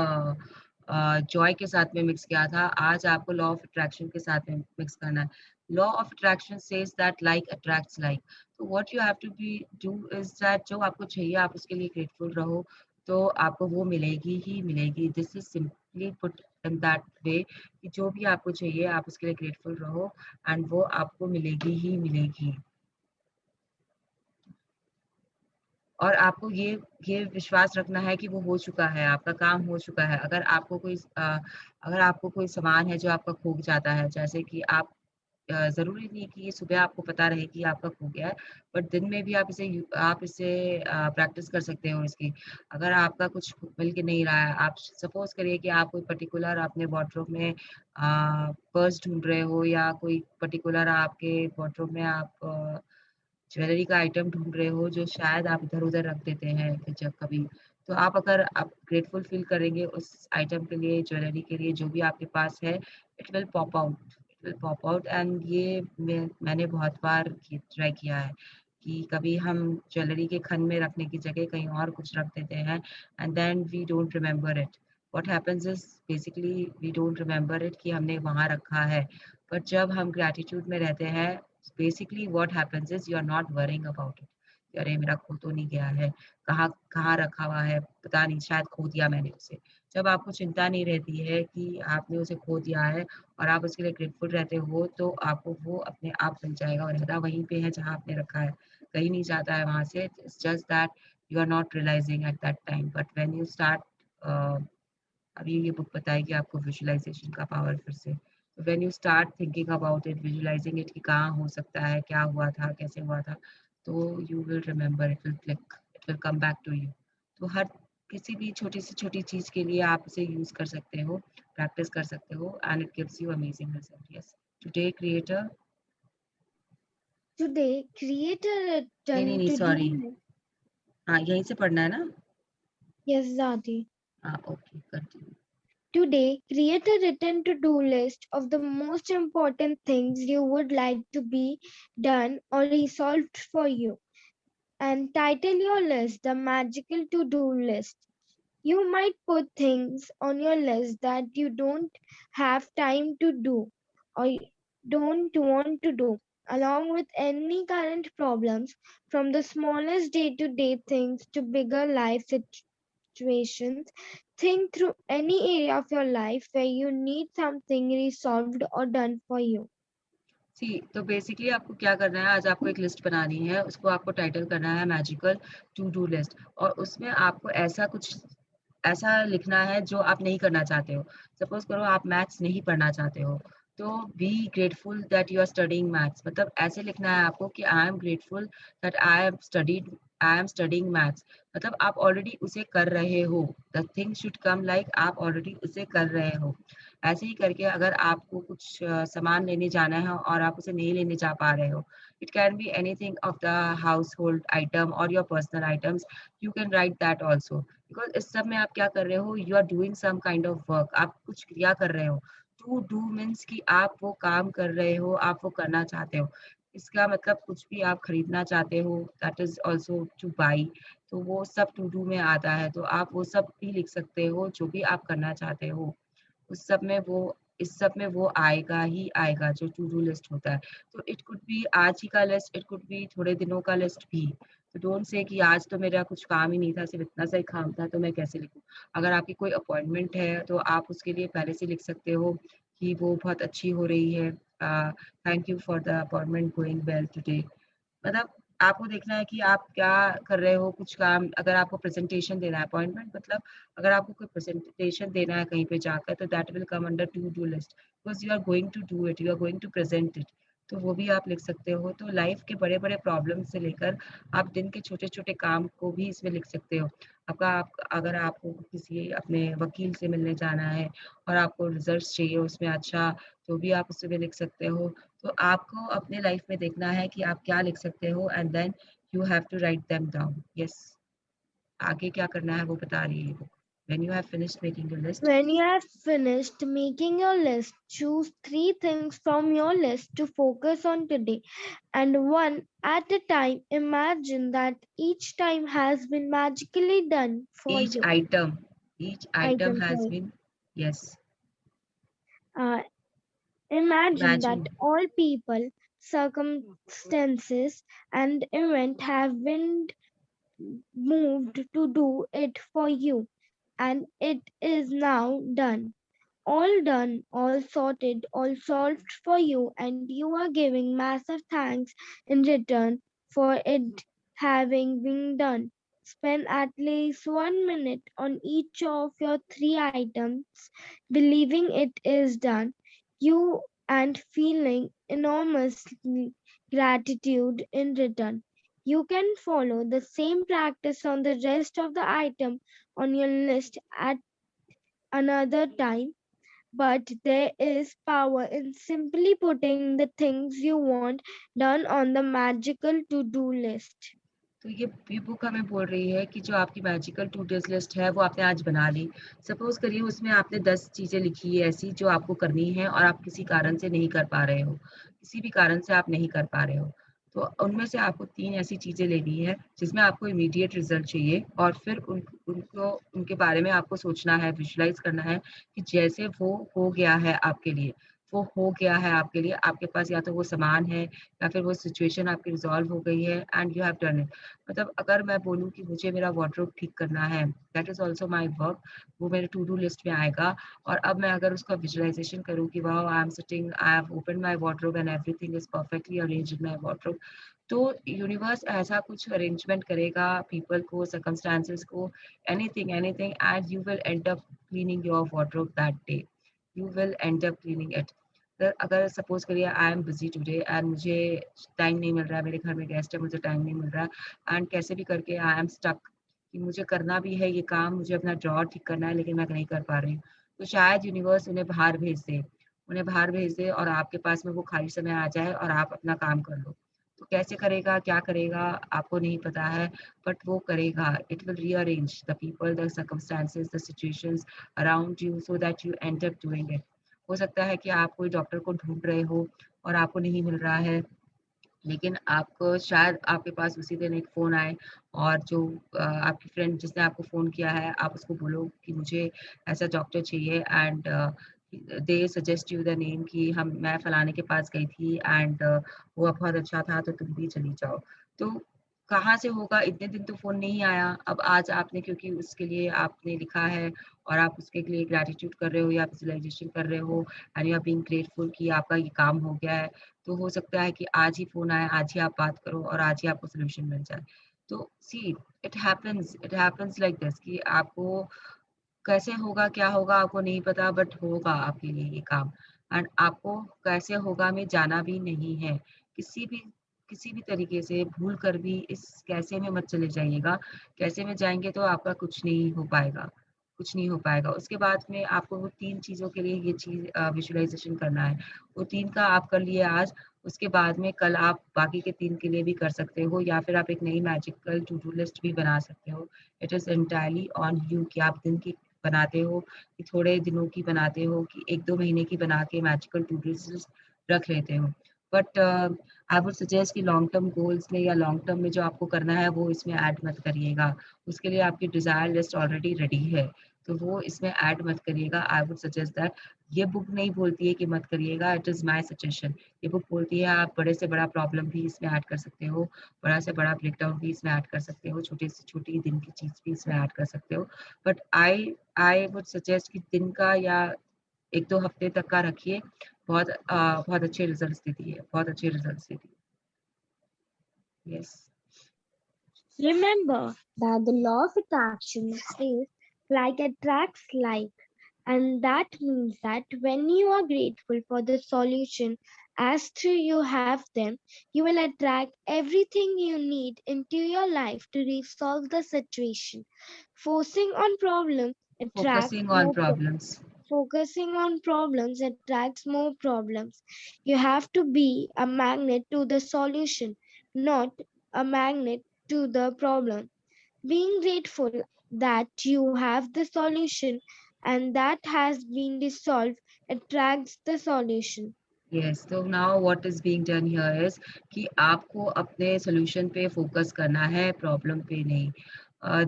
जॉय के साथ में मिक्स किया था, आज आपको लॉ ऑफ अट्रैक्शन के साथ में मिक्स करना है। Law of attraction says that like attracts like. तो what you have to be do is that जो आपको चाहिए आप उसके लिए ग्रेटफुल रहो, तो आपको वो मिलेगी ही मिलेगी। This is simply put in that way कि जो भी आपको चाहिए आप उसके लिए ग्रेटफुल रहो, एंड वो आपको मिलेगी ही मिलेगी। और आपको ये विश्वास रखना है कि वो हो चुका है, आपका काम हो चुका है। अगर आपको कोई सामान है जो आपका खो जाता है, जैसे कि आप ज़रूरी नहीं कि ये सुबह आपको पता रहे कि आपका खो गया है, बट दिन में भी आप इसे प्रैक्टिस कर सकते हो इसकी। अगर आपका कुछ मिल के नहीं रहा है, आप सपोज़ करिए कि आप कोई पर्टिकुलर अपने वार्डरोब में पर्स ढूँढ रहे हो या कोई पर्टिकुलर आपके वार्डरोब में आप ज्वेलरी का आइटम ढूँढ रहे हो जो शायद आप इधर-उधर रख देते हैं कि जब कभी। तो अगर आप ग्रेटफुल फ़ील करेंगे उस आइटम के लिए, ज्वेलरी के लिए जो भी आपके पास है, it will pop out and ये मैंने बहुत बार ट्राई किया है कि कभी हम ज्वेलरी के खन में रखने की जगह कहीं और कुछ रख देते हैं and then we don't remember it. What happens is basically we don't remember it कि हमने वहाँ रखा है। बट जब हम ग्रैटिट्यूड में रहते हैं basically what happens is you are not worrying about it कि अरे मेरा खो तो नहीं गया है, कहाँ कहाँ रखा हुआ है, पता नहीं शायद खो दिया मैंने उसे। जब आपको चिंता नहीं रहती है कि आपने उसे खो दिया है और आप उसके लिए ग्रेटफुल रहते हो, तो आपको वो अपने आप मिल जाएगा और रहता वहीं पे है जहाँ आपने रखा है, कहीं नहीं जाता है वहाँ से। It's just that you are not realising at that time but when you start a अभी ये बुक बताएगी आपको विजुअलाइज़ेशन का पावर फिर से। तो when you start thinking about it, visualising it कि कहाँ हो सकता है, क्या हुआ था, कैसे हुआ था, तो you will remember, it will click, it will come back to you. तो हर किसी भी छोटी से छोटी चीज़ के लिए आप इसे यूज़ कर सकते हो, प्रैक्टिस कर सकते हो and it gives you amazing result. Yes, today creator Today, create a नहीं, return नहीं to do सॉरी। list. हाँ, यहीं से पढ़ना है ना? Yes, Zadi. हाँ, okay continue. Today, create a written to do list of the most important things you would like to be done or resolved for you. And title your list the magical to do list. You might put things on your list that you don't have time to do or you don't want to do, along with any current problems, from the smallest day to day things to bigger life situations. Think through any area of your life where you need something resolved or done for you. सी तो बेसिकली आपको क्या करना है आज आपको एक लिस्ट बनानी है उसको आपको टाइटल करना है मैजिकल टू डू लिस्ट और उसमें आपको ऐसा लिखना है जो आप नहीं करना चाहते हो सपोज करो आप मैथ्स नहीं पढ़ना चाहते हो तो be grateful that you are studying maths मतलब ऐसे लिखना है आपको कि I am grateful that I am studying maths मतलब आप ऑलरेडी उसे कर रहे हो the thing should come like आप ऑलरेडी उसे कर रहे हो ऐसे ही करके अगर आपको कुछ सामान लेने जाना है और आप उसे नहीं लेने जा पा रहे हो it can be anything of the household item और your personal items you can write that also because इस सब में आप क्या कर रहे हो you are doing some kind of work आप कुछ क्रिया कर रहे हो टू डू मीन्स कि आप वो काम कर रहे हो आप वो करना चाहते हो इसका मतलब कुछ भी आप खरीदना चाहते हो that is also two by तो वो सब टू डू में आता है तो आप वो सब भी लिख सकते हो जो भी आप करना चाहते हो उस सब में वो इस सब में वो आएगा ही आएगा जो टू डू लिस्ट होता है। तो इट कुड बी आज ही का लिस्ट, इट कुड बी थोड़े दिनों का लिस्ट भी। तो डोंट से कि आज तो मेरा कुछ काम ही नहीं था, सिर्फ़ इतना सा ही काम था तो मैं कैसे लिखूँ? अगर आपकी कोई अपॉइंटमेंट है तो आप उसके लिए पहले से लिख सकते हो कि वो बहुत अच्छी हो रही है। Thank you for the appointment going well today. मतलब आपको देखना है कि आप क्या कर रहे हो कुछ काम अगर आपको प्रेजेंटेशन देना है अपॉइंटमेंट मतलब अगर आपको कोई प्रेजेंटेशन देना है कहीं पे जाकर तो that will come under to do list because you are going to do it you are going to present it तो वो भी आप लिख सकते हो तो लाइफ के बड़े बड़े प्रॉब्लम से लेकर आप दिन के छोटे छोटे काम को भी इसमें लिख सकते हो अगर आपको किसी अपने वकील से मिलने जाना है और आपको रिजल्ट चाहिए उसमें अच्छा तो भी आप उसमें लिख सकते हो तो आपको अपने लाइफ में देखना है कि आप क्या लिख सकते हो and then you have to write them down yes आगे क्या करना है वो बता रही है book when you have finished making your list When you have finished making your list, choose three things from your list to focus on today, and one at a time. Imagine that each time has been magically done for each you. item each item Item, has sorry. been yes Uh, Imagine that imagine all people, circumstances, and event have been moved to do it for you, and it is now done. All done, all sorted, all solved for you, and you are giving massive thanks in return for it having been done. Spend at least 1 minute on each of your three items, believing it is done. You and feeling enormous gratitude in return. You can follow the same practice on the rest of the item on your list at another time, but there is power in simply putting the things you want done on the magical to do list. तो ये बुक हमें बोल रही है कि जो आपकी मैजिकल टू डूज़ लिस्ट है वो आपने आज बना ली। सपोज़ करिए उसमें आपने 10 चीज़ें लिखी है ऐसी जो आपको करनी है और आप किसी कारण से नहीं कर पा रहे हो। किसी भी कारण से आप नहीं कर पा रहे हो। तो उनमें से आपको 3 ऐसी चीज़ें लेनी है जिसमें आपको इमीडिएट रिज़ल्ट चाहिए और फिर उनको उनके बारे में आपको सोचना है, विजुअलाइज़ करना है कि जैसे वो हो गया है आपके लिए, वो हो गया है आपके लिए, आपके पास या तो वो सामान है या फिर वो सिचुएशन आपकी रिज़ॉल्व हो गई है and you have done it. मतलब अगर मैं बोलूँ कि मुझे मेरा वार्डरोब ठीक करना है, that is also my work, वो मेरे टू डू लिस्ट में आएगा और अब मैं अगर उसका विजुअलाइज़ेशन करूँ कि wow I am sitting, I have opened my wardrobe and everything is perfectly arranged in my wardrobe, तो यूनिवर्स ऐसा कुछ अरेंजमेंट करेगा पीपल को, सर्कमस्टेंसेस को, anything anything and you will and up cleaning your wardrobe that day. You will and up cleaning it. अगर सपोज़ करिए I am busy today and मुझे टाइम नहीं मिल रहा है, मेरे घर में गेस्ट है, मुझे टाइम नहीं मिल रहा है एंड कैसे भी करके आई एम स्टक कि मुझे करना भी है ये काम, मुझे अपना ड्रॉअर ठीक करना है लेकिन मैं नहीं कर पा रही हूँ। तो शायद यूनिवर्स उन्हें बाहर भेज दे और आपके पास में वो खाली समय आ जाए और आप अपना काम कर लो। तो कैसे करेगा, क्या करेगा आपको नहीं पता है, बट वो करेगा। It will rearrange the people, the circumstances, the situations around you so that you and up doing it. हो सकता है कि आप कोई डॉक्टर को ढूँढ रहे हो और आपको नहीं मिल रहा है, लेकिन आपको शायद आपके पास उसी दिन एक फ़ोन आए और जो आपकी फ्रेंड जिसने आपको फ़ोन किया है, आप उसको बोलो कि मुझे ऐसा डॉक्टर चाहिए and they suggest you the name कि हम मैं फलाने के पास गई थी एंड वो बहुत अच्छा था तो तुम भी चली जाओ। तो कहाँ से होगा, इतने दिन तो फ़ोन नहीं आया, अब आज आपने क्योंकि उसके लिए आपने लिखा है और आप उसके लिए ग्रैटिट्यूड कर रहे हो या विजुअलाइज़ेशन कर रहे हो and you are being grateful कि आपका ये काम हो गया है। तो हो सकता है कि आज ही फ़ोन आए, आज ही आप बात करो और आज ही आपको सॉल्यूशन मिल जाए। तो see it happens like this कि आपको कैसे होगा, क्या होगा आपको नहीं पता बट होगा आपके लिए ये काम एंड आपको कैसे होगा में जाना भी नहीं है। किसी भी किसी भी तरीके से भूल कर भी इस कैसे में मत चले जाइएगा। कैसे में जाएँगे तो आपका कुछ नहीं हो पाएगा, कुछ नहीं हो पाएगा। उसके बाद में आपको वो 3 चीज़ों के लिए ये चीज़ विजुअलाइज़ेशन करना है। वो 3 का आप कर लिए आज, उसके बाद में कल आप बाकी के 3 के लिए भी कर सकते हो या फिर आप एक नई मैजिकल टू डू लिस्ट भी बना सकते हो। It is entirely on you कि आप दिन की बनाते हो, कि थोड़े दिनों की बनाते हो, कि 1-2 महीने की बना के मैजिकल टू डू लिस्ट रख लेते हो। बट आई वुड सजेस्ट कि लॉन्ग टर्म गोल्स में या लॉन्ग टर्म में जो आपको करना है वो इसमें ऐड मत करिएगा। उसके लिए आपकी डिज़ायर लिस्ट ऑलरेडी रेडी है, तो वो इसमें ऐड मत करिएगा। आई वुड सजेस्ट दैट ये बुक नहीं बोलती है कि मत करिएगा, इट इज़ माय सजेशन। ये बुक बोलती है आप बड़े से बड़ा प्रॉब्लम भी इसमें ऐड कर सकते हो, बड़ा से बड़ा ब्रेकडाउन भी इसमें ऐड कर सकते हो, छोटी से छोटी दिन की चीज़ भी इसमें ऐड कर सकते हो। बट आई वुड सजेस्ट कि दिन का या 1-2 हफ्ते तक का रखिए, बहुत अच्छे रिजल्ट्स देती है, बहुत अच्छे रिजल्ट्स देती है। Yes. Remember that the law of attraction says like attracts like, and that means that when you are grateful for the solution as through you have them, you will attract everything you need into your life to resolve the situation. Forcing on problems attract Focusing on more problems. Focusing on problems attracts more problems. You have to be a magnet to the solution, not a magnet to the problem. Being grateful that you have the solution and that has been resolved attracts the solution. Yes, so now what is being done here is कि आपको अपने solution पे focus करना है, problem पे नहीं.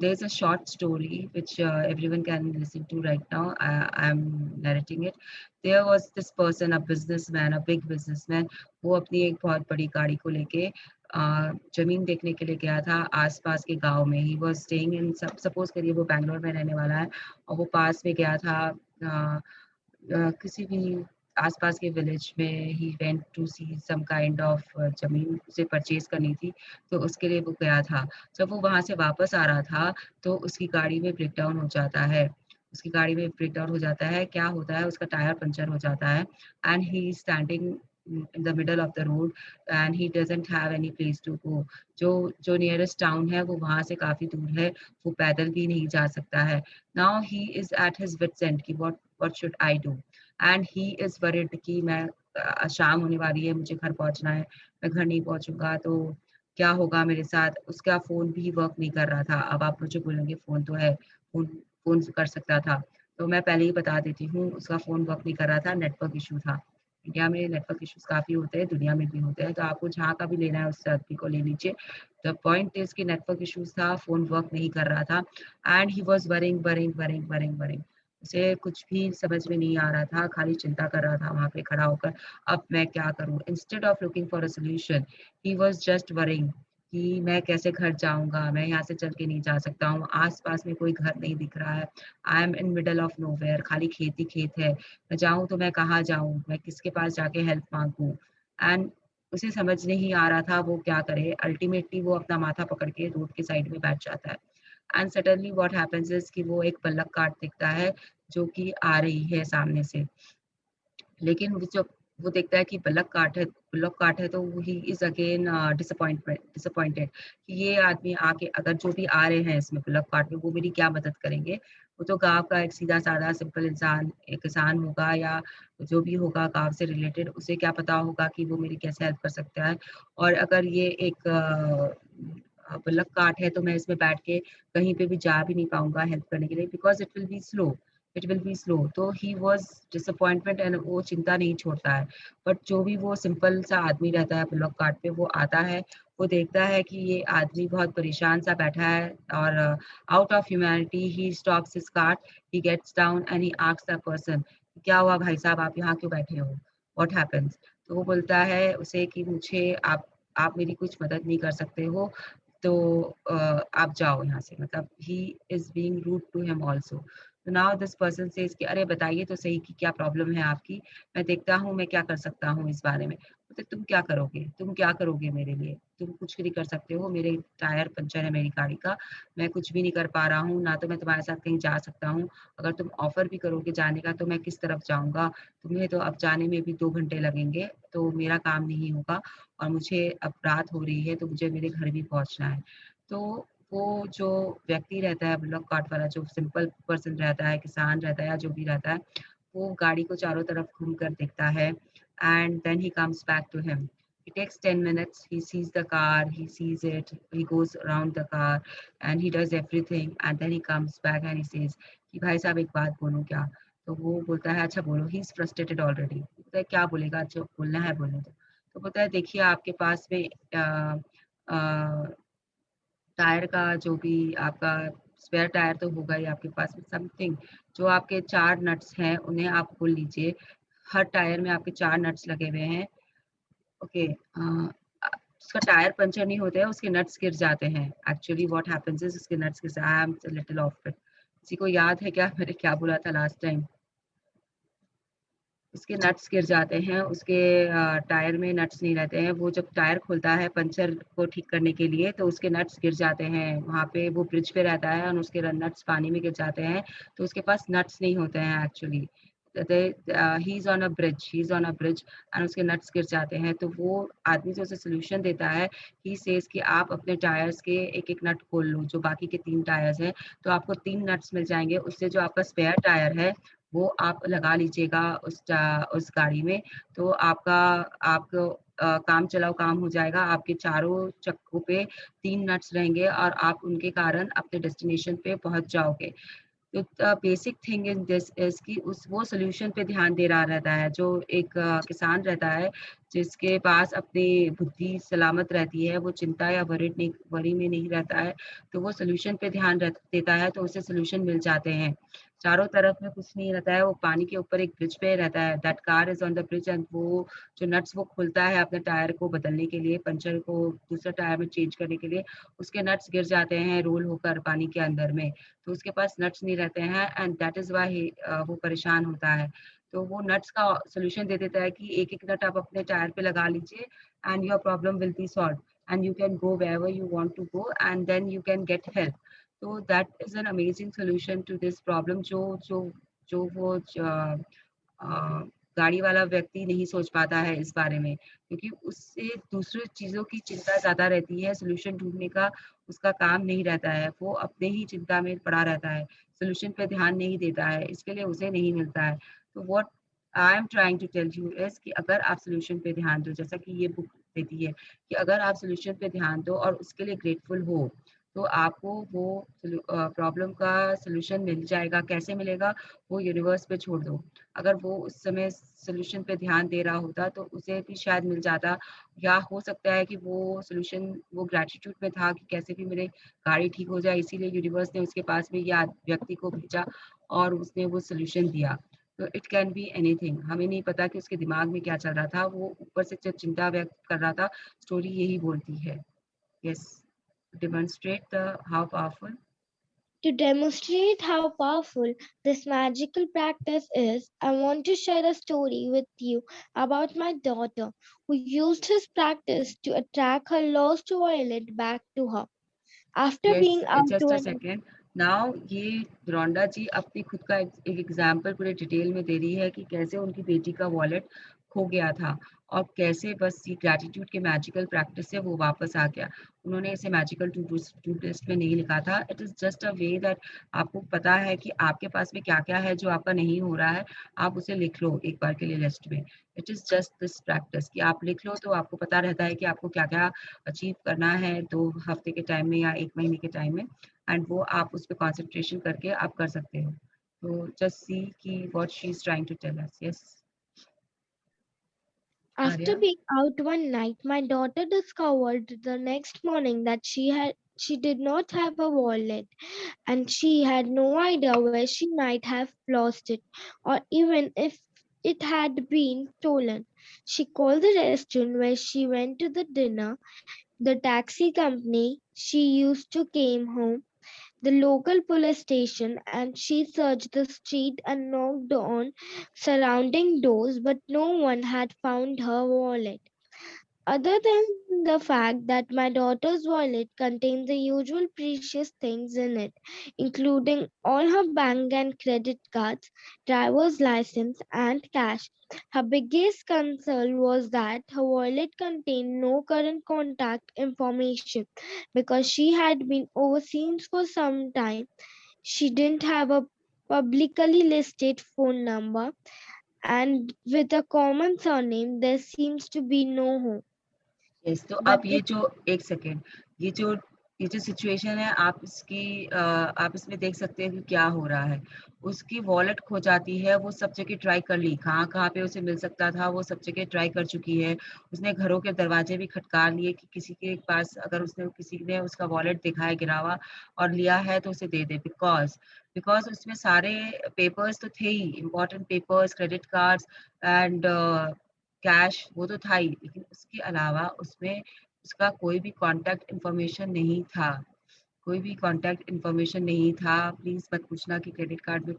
There's a short story which everyone can listen to right now. I'm narrating it. There was this person, a businessman, a big businessman. वो अपनी एक बहुत बड़ी गाड़ी को लेके जमीन देखने के लिए गया था आसपास के गांव में. He was staying in, suppose करिए वो बैंगलोर में रहने वाला है और वो पास में गया था किसी भी आसपास के विलेज में. He went to see some kind of ज़मीन उसे परचेज़ करनी थी, तो उसके लिए वो गया था. जब वो वहाँ से वापस आ रहा था, तो उसकी गाड़ी में ब्रेकडाउन हो जाता है. उसकी गाड़ी में ब्रेक डाउन हो जाता है। क्या होता है, उसका टायर पंचर हो जाता है and he is standing in the middle of the road and he doesn't have any place to go. जो जो नियरेस्ट टाउन है वो वहाँ से काफ़ी दूर है, वो पैदल भी नहीं जा सकता है। Now he is at his wits end कि what should I do, and he is worried कि मैं शाम होने वाली है, मुझे घर पहुँचना है, मैं घर नहीं पहुँचूँगा तो क्या होगा मेरे साथ? उसका फ़ोन भी वर्क नहीं कर रहा था। अब आप मुझे बोलेंगे फ़ोन तो है, फ़ोन फ़ोन कर सकता था। तो मैं पहले ही बता देती हूँ, उसका फ़ोन वर्क नहीं कर रहा था, नेटवर्क इश्यू था। इंडिया में नेटवर्क इश्यूज़ काफ़ी होते हैं, दुनिया में भी होते हैं, तो आपको जहाँ का भी लेना है उस आदमी को ले लीजिए। द पॉइंट इज़ कि नेटवर्क इश्यूज़ था, फ़ोन वर्क नहीं कर रहा था and he was worrying, worrying, worrying, worrying, worrying. उसे कुछ भी समझ में नहीं आ रहा था, खाली चिंता कर रहा था वहाँ पे खड़ा होकर, अब मैं क्या करूँ? Instead of looking for a solution, he was just worrying कि मैं कैसे घर जाऊँगा? मैं यहाँ से चल के नहीं जा सकता हूँ, आस-पास में कोई घर नहीं दिख रहा है। I am in middle of nowhere, खाली खेत ही खेत है। मैं जाऊँ तो मैं कहाँ जाऊँ? मैं किसके पास जाके हेल्प माँगूँ? एंड उसे समझ नहीं आ रहा था वो क्या करे? अल्टीमेटली वो अपना माथा पकड़ के रोड के साइड में बैठ जाता है। And suddenly what happens is कि वो एक बल्लक कार्ट दिखता है, जो कि आ रही है सामने से। लेकिन वो जब वो देखता है कि बल्लक कार्ट है तो ही इज़ अगेन डिसअपॉइंटेड कि ये आदमी आके अगर जो भी आ रहे हैं इसमें बल्लक कार्ट में वो मेरी क्या मदद करेंगे? वो तो गाँव का एक सीधा-साधा सिंपल इंसान, एक किसान होगा या जो भी होगा गाँव से रिलेटेड, उसे क्या पता होगा कि वो मेरी कैसे हेल्प कर सकता है। और अगर ये एक बल्लक कार्ट है तो मैं इसमें बैठ के कहीं पे भी जा भी नहीं पाऊँगा हेल्प करने के लिए, because it will be slow. तो ही वाज़ डिसअपॉइंटमेंट एंड वो चिंता नहीं छोड़ता है। बट जो भी वो सिंपल सा आदमी रहता है ब्लॉक कार्ट पे, वो आता है, वो देखता है कि ये आदमी बहुत परेशान सा बैठा है और out of humanity he stops his cart, he gets down and he asks that person, क्या हुआ भाई साहब, आप यहाँ क्यों बैठे हो? What happens? तो वो बोलता है उसे कि मुझे आप मेरी कुछ मदद नहीं कर सकते हो, तो आप जाओ यहाँ से, मतलब he is being rude to him also. तो नाउ दिस पर्सन सेज कि अरे बताइए तो सही कि क्या प्रॉब्लम है आपकी? मैं देखता हूँ मैं क्या कर सकता हूँ इस बारे में। बोलते तुम क्या करोगे? तुम क्या करोगे मेरे लिए? तुम कुछ भी नहीं कर सकते हो, मेरे टायर पंचर है मेरी गाड़ी का, मैं कुछ भी नहीं कर पा रहा हूँ, ना तो मैं तुम्हारे साथ कहीं जा सकता हूँ। अगर तुम ऑफ़र भी करोगे जाने का तो मैं किस तरफ जाऊँगा? तुम्हें तो अब जाने में भी 2 घंटे लगेंगे, तो मेरा काम नहीं होगा और मुझे अब रात हो रही है तो मुझे मेरे घर भी पहुँचना है। तो वो जो व्यक्ति रहता है ब्लॉक कार्ट वाला, जो सिंपल पर्सन रहता है, किसान रहता है या जो भी रहता है, वो गाड़ी को चारों तरफ घूम कर देखता है and then he comes back to him. It takes 10 minutes. He sees the car, he sees it, he goes around the car and he does everything and then he comes back and he says कि भाई साहब एक बात बोलूँ क्या? तो वो बोलता है अच्छा बोलो, he is frustrated already। बोलता है क्या बोलेगा? अच्छा बोलना है बोलने दो। तो बोलता है देखिए आपके पास में अ, टायर का जो भी आपका स्पेयर टायर तो होगा ही आपके पास में, समथिंग जो आपके 4 नट्स हैं उन्हें आप खोल लीजिए। हर टायर में आपके 4 नट्स लगे हुए हैं। ओके उसका टायर पंचर नहीं होता है, उसके नट्स गिर जाते हैं। एक्चुअली व्हाट हैपेंस इज़ उसके नट्स गिर I am a little of it. किसी को याद है क्या मैंने क्या बोला था लास्ट टाइम? उसके नट्स गिर जाते हैं, उसके टायर में नट्स नहीं रहते हैं। वो जब टायर खुलता है पंचर को ठीक करने के लिए तो उसके नट्स गिर जाते हैं। वहाँ पे वो ब्रिज पे रहता है और उसके र नट्स पानी में गिर जाते हैं, तो उसके पास नट्स नहीं होते हैं actually. He is on a bridge and उसके नट्स गिर जाते हैं। तो वो आदमी जो उसे सॉल्यूशन देता है, ही सेज़ कि आप अपने टायर्स के एक-एक नट खोल लो, जो बाकी के 3 टायर्स हैं, तो आपको 3 नट्स मिल जाएँगे। उससे जो आपका स्पेयर टायर है वो आप लगा लीजिएगा उस गाड़ी में, तो आपको काम चलाऊ काम हो जाएगा। आपके चारों चक्कों पे 3 नट्स रहेंगे और आप उनके कारण अपने डेस्टिनेशन पे पहुँच जाओगे। तो basic thing in this is कि उस वो सॉल्यूशन पे ध्यान दे रहा रहता है, जो एक किसान रहता है, जिसके पास अपनी बुद्धि सलामत रहती है, वो चिंता या वरी में नहीं रहता है, तो वो सॉल्यूशन पे ध्यान देता है, तो उसे सॉल्यूशन मिल जाते हैं। चारों तरफ में कुछ नहीं रहता है, वो पानी के ऊपर एक ब्रिज पे रहता है, that car is on the bridge and वो जो नट्स वो खोलता है अपने टायर को बदलने के लिए, पंचर को दूसरा टायर में चेंज करने के लिए, उसके नट्स गिर जाते हैं रोल होकर पानी के अंदर में। तो उसके पास नट्स नहीं रहते हैं एंड दैट इज़ व्हाई वो परेशान होता है। तो वो नट्स का सॉल्यूशन दे देता है कि एक-एक नट आप अपने टायर पे लगा लीजिए and your problem will be solved and you can go wherever you want to go and then you can get help. तो that is an amazing solution to this problem जो जो जो वो अ, गाड़ी वाला व्यक्ति नहीं सोच पाता है इस बारे में, क्योंकि उससे दूसरी चीज़ों की चिंता ज़्यादा रहती है, सॉल्यूशन ढूँढने का उसका काम नहीं रहता है, वो अपने ही चिंता में पड़ा रहता है, सॉल्यूशन पे ध्यान नहीं देता है, इसके लिए उसे नहीं मिलता है। तो what I am trying to tell you is कि अगर आप सॉल्यूशन पे ध्यान दो, जैसा कि ये बुक देती है कि अगर आप सॉल्यूशन पे ध्यान दो और उसके लिए ग्रेटफुल हो, तो आपको वो प्रॉब्लम का सॉल्यूशन मिल जाएगा। कैसे मिलेगा? वो यूनिवर्स पे छोड़ दो। अगर वो उस समय सॉल्यूशन पे ध्यान दे रहा होता तो उसे भी शायद मिल जाता, या हो सकता है कि वो सॉल्यूशन वो ग्रैटिट्यूड में था कि कैसे भी मेरे गाड़ी ठीक हो जाए, इसीलिए यूनिवर्स ने उसके पास में ये व्यक्ति को भेजा और उसने वो सॉल्यूशन दिया। तो इट कैन बी एनीथिंग, हमें नहीं पता कि उसके दिमाग में क्या चल रहा था, वो ऊपर से जो चिंता व्यक्त कर रहा था, स्टोरी यही बोलती है। Yes, demonstrate the how powerful. To demonstrate how powerful this magical practice is, I want to share a story with you about my daughter who used his practice to attract her lost wallet back to her. After yes, being out to just a an second. Now ये रोंडा जी अपनी खुद का एक एग्जांपल पूरे डिटेल में दे रही है कि कैसे उनकी बेटी का वॉलेट खो गया था और कैसे बस ये ग्रैटिट्यूड के मैजिकल प्रैक्टिस से वो वापस आ गया। उन्होंने इसे मैजिकल टू टू लिस्ट में नहीं लिखा था, it is just a way that आपको पता है कि आपके पास में क्या-क्या है जो आपका नहीं हो रहा है, आप उसे लिख लो एक बार के लिए लिस्ट में। It is just this practice कि आप लिख लो तो आपको पता रहता है कि आपको क्या-क्या अचीव करना है 2 हफ्ते के टाइम में या 1 महीने के टाइम में, एंड वो आप उस पे कंसंट्रेशन करके आप कर सकते हो। तो जस्ट सी कि what she is trying to tell us. Yes, After Arya? being out one night, my daughter discovered the next morning that she did not have a wallet, and she had no idea where she might have lost it, or even if it had been stolen. She called the restaurant where she went to the dinner, the taxi company she used to came home, the local police station, and she searched the street and knocked on surrounding doors, but no one had found her wallet. Other than the fact that my daughter's wallet contained the usual precious things in it, including all her bank and credit cards, driver's license, and cash. Her biggest concern was that her wallet contained no current contact information because she had been overseas for some time. She didn't have a publicly listed phone number, and with a common surname, there seems to be no hope. Yes, तो But अब ये जो एक सेकेंड, ये जो ये जो सिचुएशन है आप इसकी आप इसमें देख सकते हैं कि क्या हो रहा है। उसकी वॉलेट खो जाती है, वो सब जगह ट्राई कर ली, कहाँ-कहाँ पे उसे मिल सकता था वो सब जगह ट्राई कर चुकी है। उसने घरों के दरवाजे भी खटका लिए कि किसी के पास अगर उसने किसी ने उसका वॉलेट देखा है गिरा हुआ और लिया है तो उसे दे दे, बिकॉज़ बिकॉज़ उसमें सारे पेपर्स तो थे ही, important papers, credit cards and cash वो तो था ही, लेकिन उसके अलावा उसमें उसका कोई भी कॉन्टैक्ट इन्फॉर्मेशन नहीं था। कोई भी कॉन्टैक्ट इन्फॉर्मेशन नहीं था। प्लीज़ मत पूछना कि क्रेडिट कार्ड में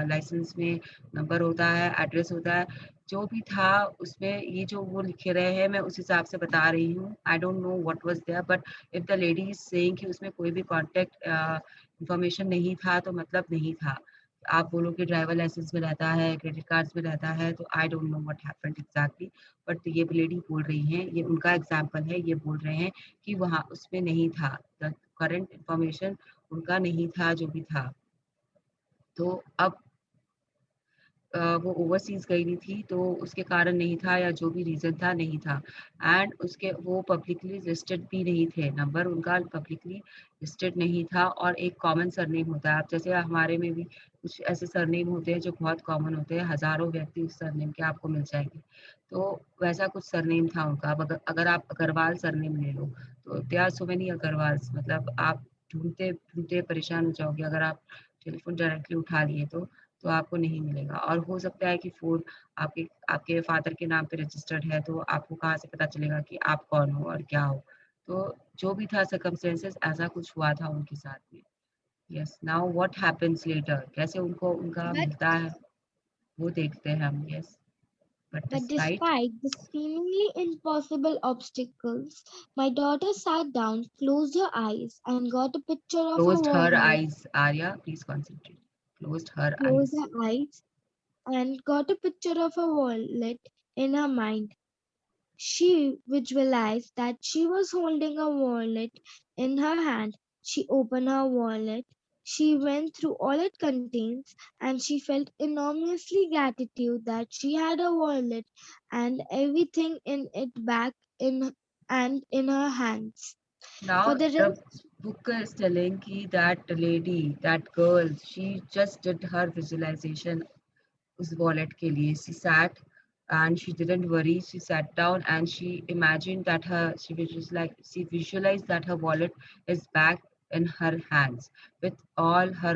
लाइसेंस में नंबर होता है, एड्रेस होता है। जो भी था उसमें ये जो वो लिखे रहे हैं मैं उस हिसाब से बता रही हूँ। I don't know what was there, but if the lady is saying कि उसमें कोई भी कॉन्टैक्ट इन्फॉर्मेशन नहीं था तो मतलब नहीं था। आप बोलो कि ड्राइवर लाइसेंस में रहता है, क्रेडिट कार्ड्स में रहता है, तो आई don't know what happened exactly, but ये लेडी बोल रही हैं, ये उनका एग्ज़ाम्पल है, ये बोल रहे हैं कि वहाँ उसमें नहीं था। द करंट इन्फॉर्मेशन उनका नहीं था जो भी था। तो अब वो ओवरसीज़ गई हुई थी तो उसके कारण नहीं था या जो भी रीज़न था नहीं था, एंड उसके वो पब्लिकली लिस्टेड भी नहीं थे, नंबर उनका पब्लिकली लिस्टेड नहीं था और एक कॉमन सरनेम होता है। अब जैसे हमारे में भी कुछ ऐसे सरनेम होते हैं जो बहुत कॉमन होते हैं, हज़ारों व्यक्ति उस सरनेम के आपको मिल जाएँगे। तो वैसा कुछ सरनेम था उनका। अब अगर अगर आप अग्रवाल सरनेम ले लो, तो there are so many Agarwals, मतलब आप ढूँढते-ढूँढते परेशान हो जाओगे अगर आप टेलीफ़ोन डायरेक्टली उठा लिए तो आपको नहीं मिलेगा, और हो सकता है कि फ़ोन आपके आपके फ़ादर के नाम पे रजिस्टर्ड है, तो आपको कहाँ से पता चलेगा कि आप कौन हो और क्या हो? तो जो भी था सर्कमस्टेंसेस ऐसा कुछ हुआ था उनके साथ में। Yes, now what happens later, कैसे उनको उनका but मिलता है, वो देखते हैं हम। Yes, But But despite despite the seemingly impossible obstacles, my daughter sat down, closed her eyes, and got a picture of a closed her wallet. eyes, Arya, please concentrate. Closed her Closed eyes. her eyes and got a picture of a wallet in her mind. She visualized that she was holding a wallet in her hand. She opened her wallet. She went through all it contains and she felt enormously gratitude that she had a wallet and everything in it back in and in her hands. For Now the the rest, book is telling ki that lady, that girl, she just did her visualization उस वॉलेट के लिए she sat and she didn't worry. She sat down and she imagined that she visualized that her wallet is back in her hands with all her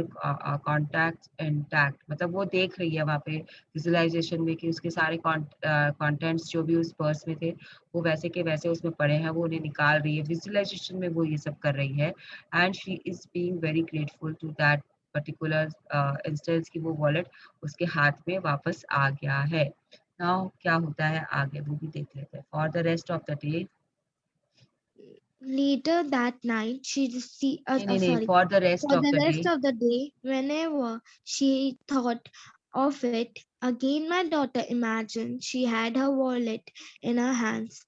contacts intact. मतलब वो देख रही है वहाँ पे विजुलाइजेशन में कि उसके सारे कॉन्टेंट्स जो भी उस पर्स में थे वो वैसे के वैसे उसमें पड़े हैं, वो उन्हें निकाल रही है। विजुलाइजेशन में वो ये सब कर रही है and she is being very grateful to that particular instance की वो वॉलेट उसके हाथ में वापस आ गया है। नाउ क्या होता है आगे वो भी देख लेते हैं। For the rest of the day, later that night, नहीं, for the rest for of the the day, rest of the day, whenever she thought of it, again my daughter imagined she had her wallet in her hands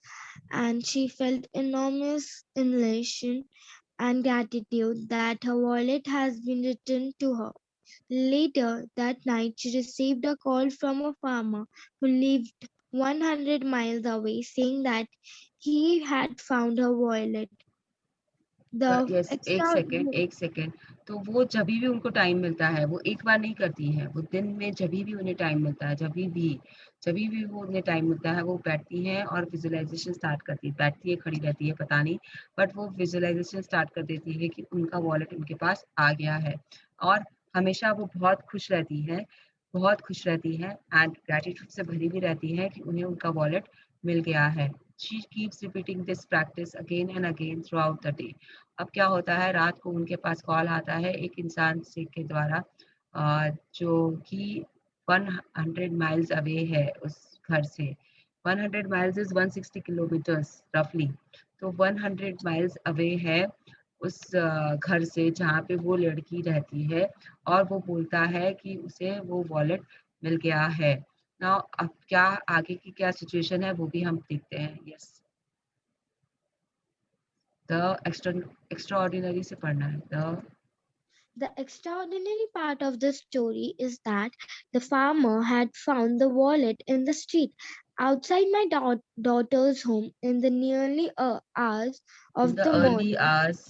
and she felt enormous elation and gratitude that her wallet has been returned to her. Later that night, she received a call from a farmer who lived 100 miles away saying that he had found her wallet. The yes extra एक सेकेंड। तो वो जभी भी उनको टाइम मिलता है वो एक बार नहीं करती है, वो दिन में जभी भी उन्हें टाइम मिलता है, जभी भी वो उन्हें टाइम मिलता है वो बैठती हैं और विजुअलाइजेशन स्टार्ट करती है। बैठती है, खड़ी रहती है, पता नहीं, बट वो विजुअलाइजेशन स्टार्ट कर देती है कि उनका वॉलेट उनके पास आ गया है। और हमेशा वो बहुत खुश रहती है एंड ग्रेटिट्यूड से भरी भी रहती है कि उन्हें उनका वॉलेट मिल गया है। She keeps repeating this practice again and again through out the day. अब क्या होता है, रात को उनके पास कॉल आता है एक इंसान से के द्वारा, जो कि 100 माइल्स अवे है उस घर से। 100 माइल्स इज 160 किलोमीटर्स रफली। तो 100 माइल्स अवे है उस घर से जहाँ पे वो लड़की रहती है, और वो बोलता है कि उसे वो वॉलेट मिल गया है। नाउ अब क्या आगे की क्या सिचुएशन है वो भी हम देखते हैं। यस, द एक्स्ट्रा ऑर्डिनरी से पढ़ना है। The The extraordinary part of the story is that the farmer had found the wallet in the street outside my daughter's home in the nearly hours in of the the early morning, hours.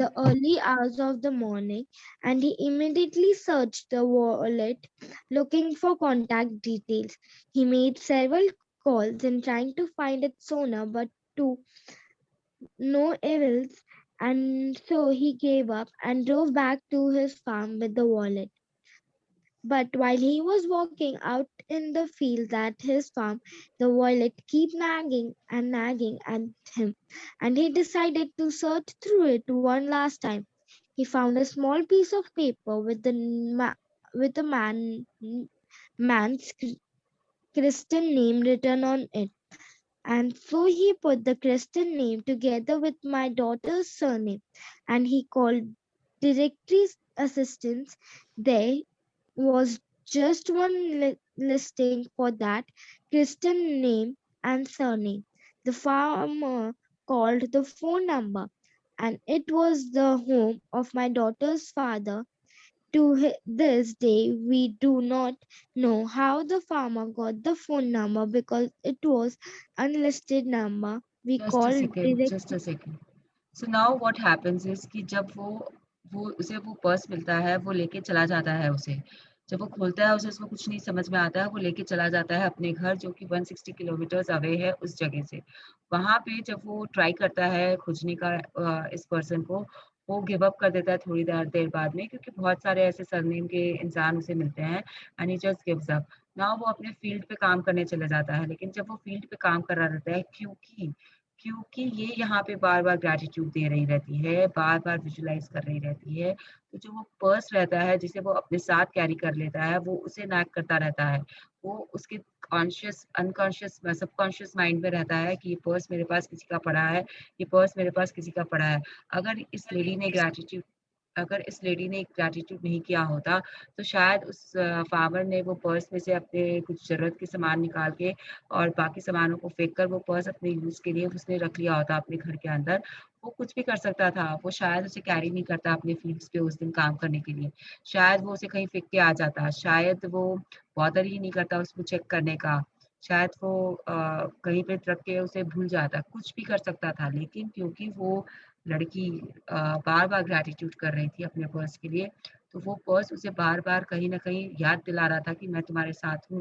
the early hours of the morning, and he immediately searched the wallet looking for contact details. He made several calls in trying to find its owner, but to no avails, and so he gave up and drove back to his farm with the wallet. But while he was walking out in the fields at his farm, the wallet kept nagging at him, and he decided to search through it one last time. He found a small piece of paper with a man's Christian name written on it. And so he put the Christian name together with my daughter's surname and he called directory assistance. There was just one listing for that Christian name and surname. The farmer called the phone number and it was the home of my daughter's father. To this day, we do not know how the farmer got the phone number because it was unlisted number. We called direct. Just a second. So now what happens is कि जब वो उसे वो पर्स मिलता है, वो लेके चला जाता है उसे। जब वो खोलता है उसे उसको कुछ नहीं समझ में आता है, वो लेके चला जाता है अपने घर जो कि 160 किलोमीटर्स अवे है उस जगह से। वहाँ पे जब वो ट्राई करता है खोजने का इस पर्सन को, वो गिव अप कर देता है थोड़ी देर देर बाद में, क्योंकि बहुत सारे ऐसे सरनेम के इंसान उसे मिलते हैं and he just gives up. ना वो अपने फील्ड पे काम करने चले जाता है, लेकिन जब वो फील्ड पे काम कर रहा रहता है, क्योंकि क्योंकि ये यहाँ पे बार-बार ग्रैटिट्यूड दे रही रहती है, बार-बार विजुअलाइज़ कर रही रहती है। तो जो वो पर्स रहता है जिसे वो अपने साथ कैरी कर लेता है, वो उसे नैग करता रहता है। वो उसके कॉन्शियस, अनकॉन्शियस, सबकॉन्शियस माइंड में रहता है कि ये पर्स मेरे पास किसी का पड़ा है, ये पर्स मेरे पास किसी का पड़ा है। अगर इस लेडी ने ग्रैटिट्यूड अगर इस लेडी ने ग्रैटिट्यूड नहीं किया होता, तो शायद उस फार्मर ने वो पर्स में से अपने कुछ ज़रूरत के सामान निकाल के और बाकी सामानों को फेंक कर वो पर्स अपने यूज़ के लिए उसने रख लिया होता अपने घर के अंदर। वो कुछ भी कर सकता था, वो शायद उसे कैरी नहीं करता अपने फील्ड्स पे उस दिन काम करने के लिए। शायद वो उसे कहीं फेंक के आ जाता, शायद वो बॉदर ही नहीं करता उसको चेक करने का। शायद वो कहीं पे रख के उसे भूल जाता, कुछ भी कर सकता था। लेकिन क्योंकि वो लड़की बार-बार ग्रैटिट्यूड कर रही थी अपने पर्स के लिए, तो वो पर्स उसे बार-बार कहीं न कहीं याद दिला रहा था कि मैं तुम्हारे साथ हूँ,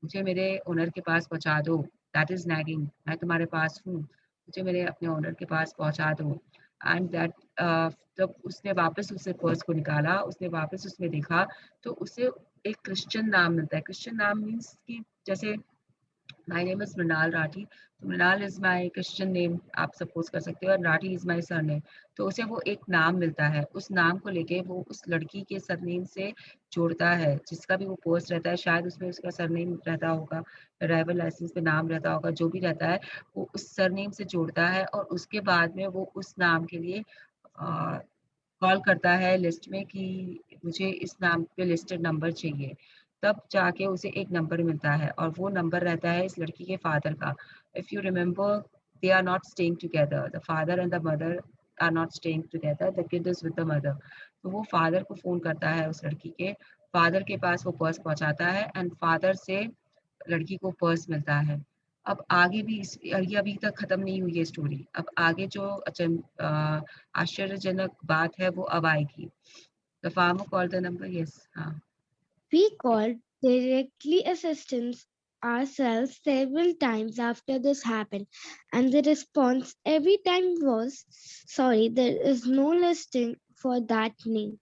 मुझे मेरे ओनर के पास पहुँचा दो, दैट इज़ नैगिंग, मैं तुम्हारे पास हूँ, मुझे मेरे अपने ओनर के पास पहुँचा दो। एंड दैट जब उसने वापस उसे पर्स को निकाला, उसने वापस उसमें देखा, तो उसे एक क्रिश्चियन नाम मिलता है। क्रिश्चियन नाम मीन्स कि जैसे my name is Mrinal Rathi, तो Mrinal is my Christian name, आप सपोज़ कर सकते हो, और राठी इज़ माय सरनेम। तो उसे वो एक नाम मिलता है, उस नाम को लेके वो उस लड़की के सरनेम से जोड़ता है, जिसका भी वो पोस्ट रहता है, शायद उसमें उसका सरनेम रहता होगा, ड्राइवर लाइसेंस पे नाम रहता होगा, जो भी रहता है, वो उस सरनेम से जोड़ता है और उसके बाद में वो उस नाम के लिए अ, कॉल करता है लिस्ट में कि मुझे इस नाम पे लिस्टेड नंबर चाहिए। तब जाके उसे एक नंबर मिलता है और वो नंबर रहता है इस लड़की के फादर का। If you remember, they are not staying together, the father and the mother are not staying together, the kid is with the mother. तो वो फादर को फ़ोन करता है उस लड़की के, फादर के पास वो पर्स पहुँचाता है एंड फादर से लड़की को पर्स मिलता है। अब आगे भी ये अभी तक खत्म नहीं हुई है स्टोरी। अब आगे जो आश्चर्यजनक बात है वो अब आएगी। The farmer called the number, yes, हाँ। We called directly assistance ourselves several times after this happened, and the response every time was, "Sorry, there is no listing for that name."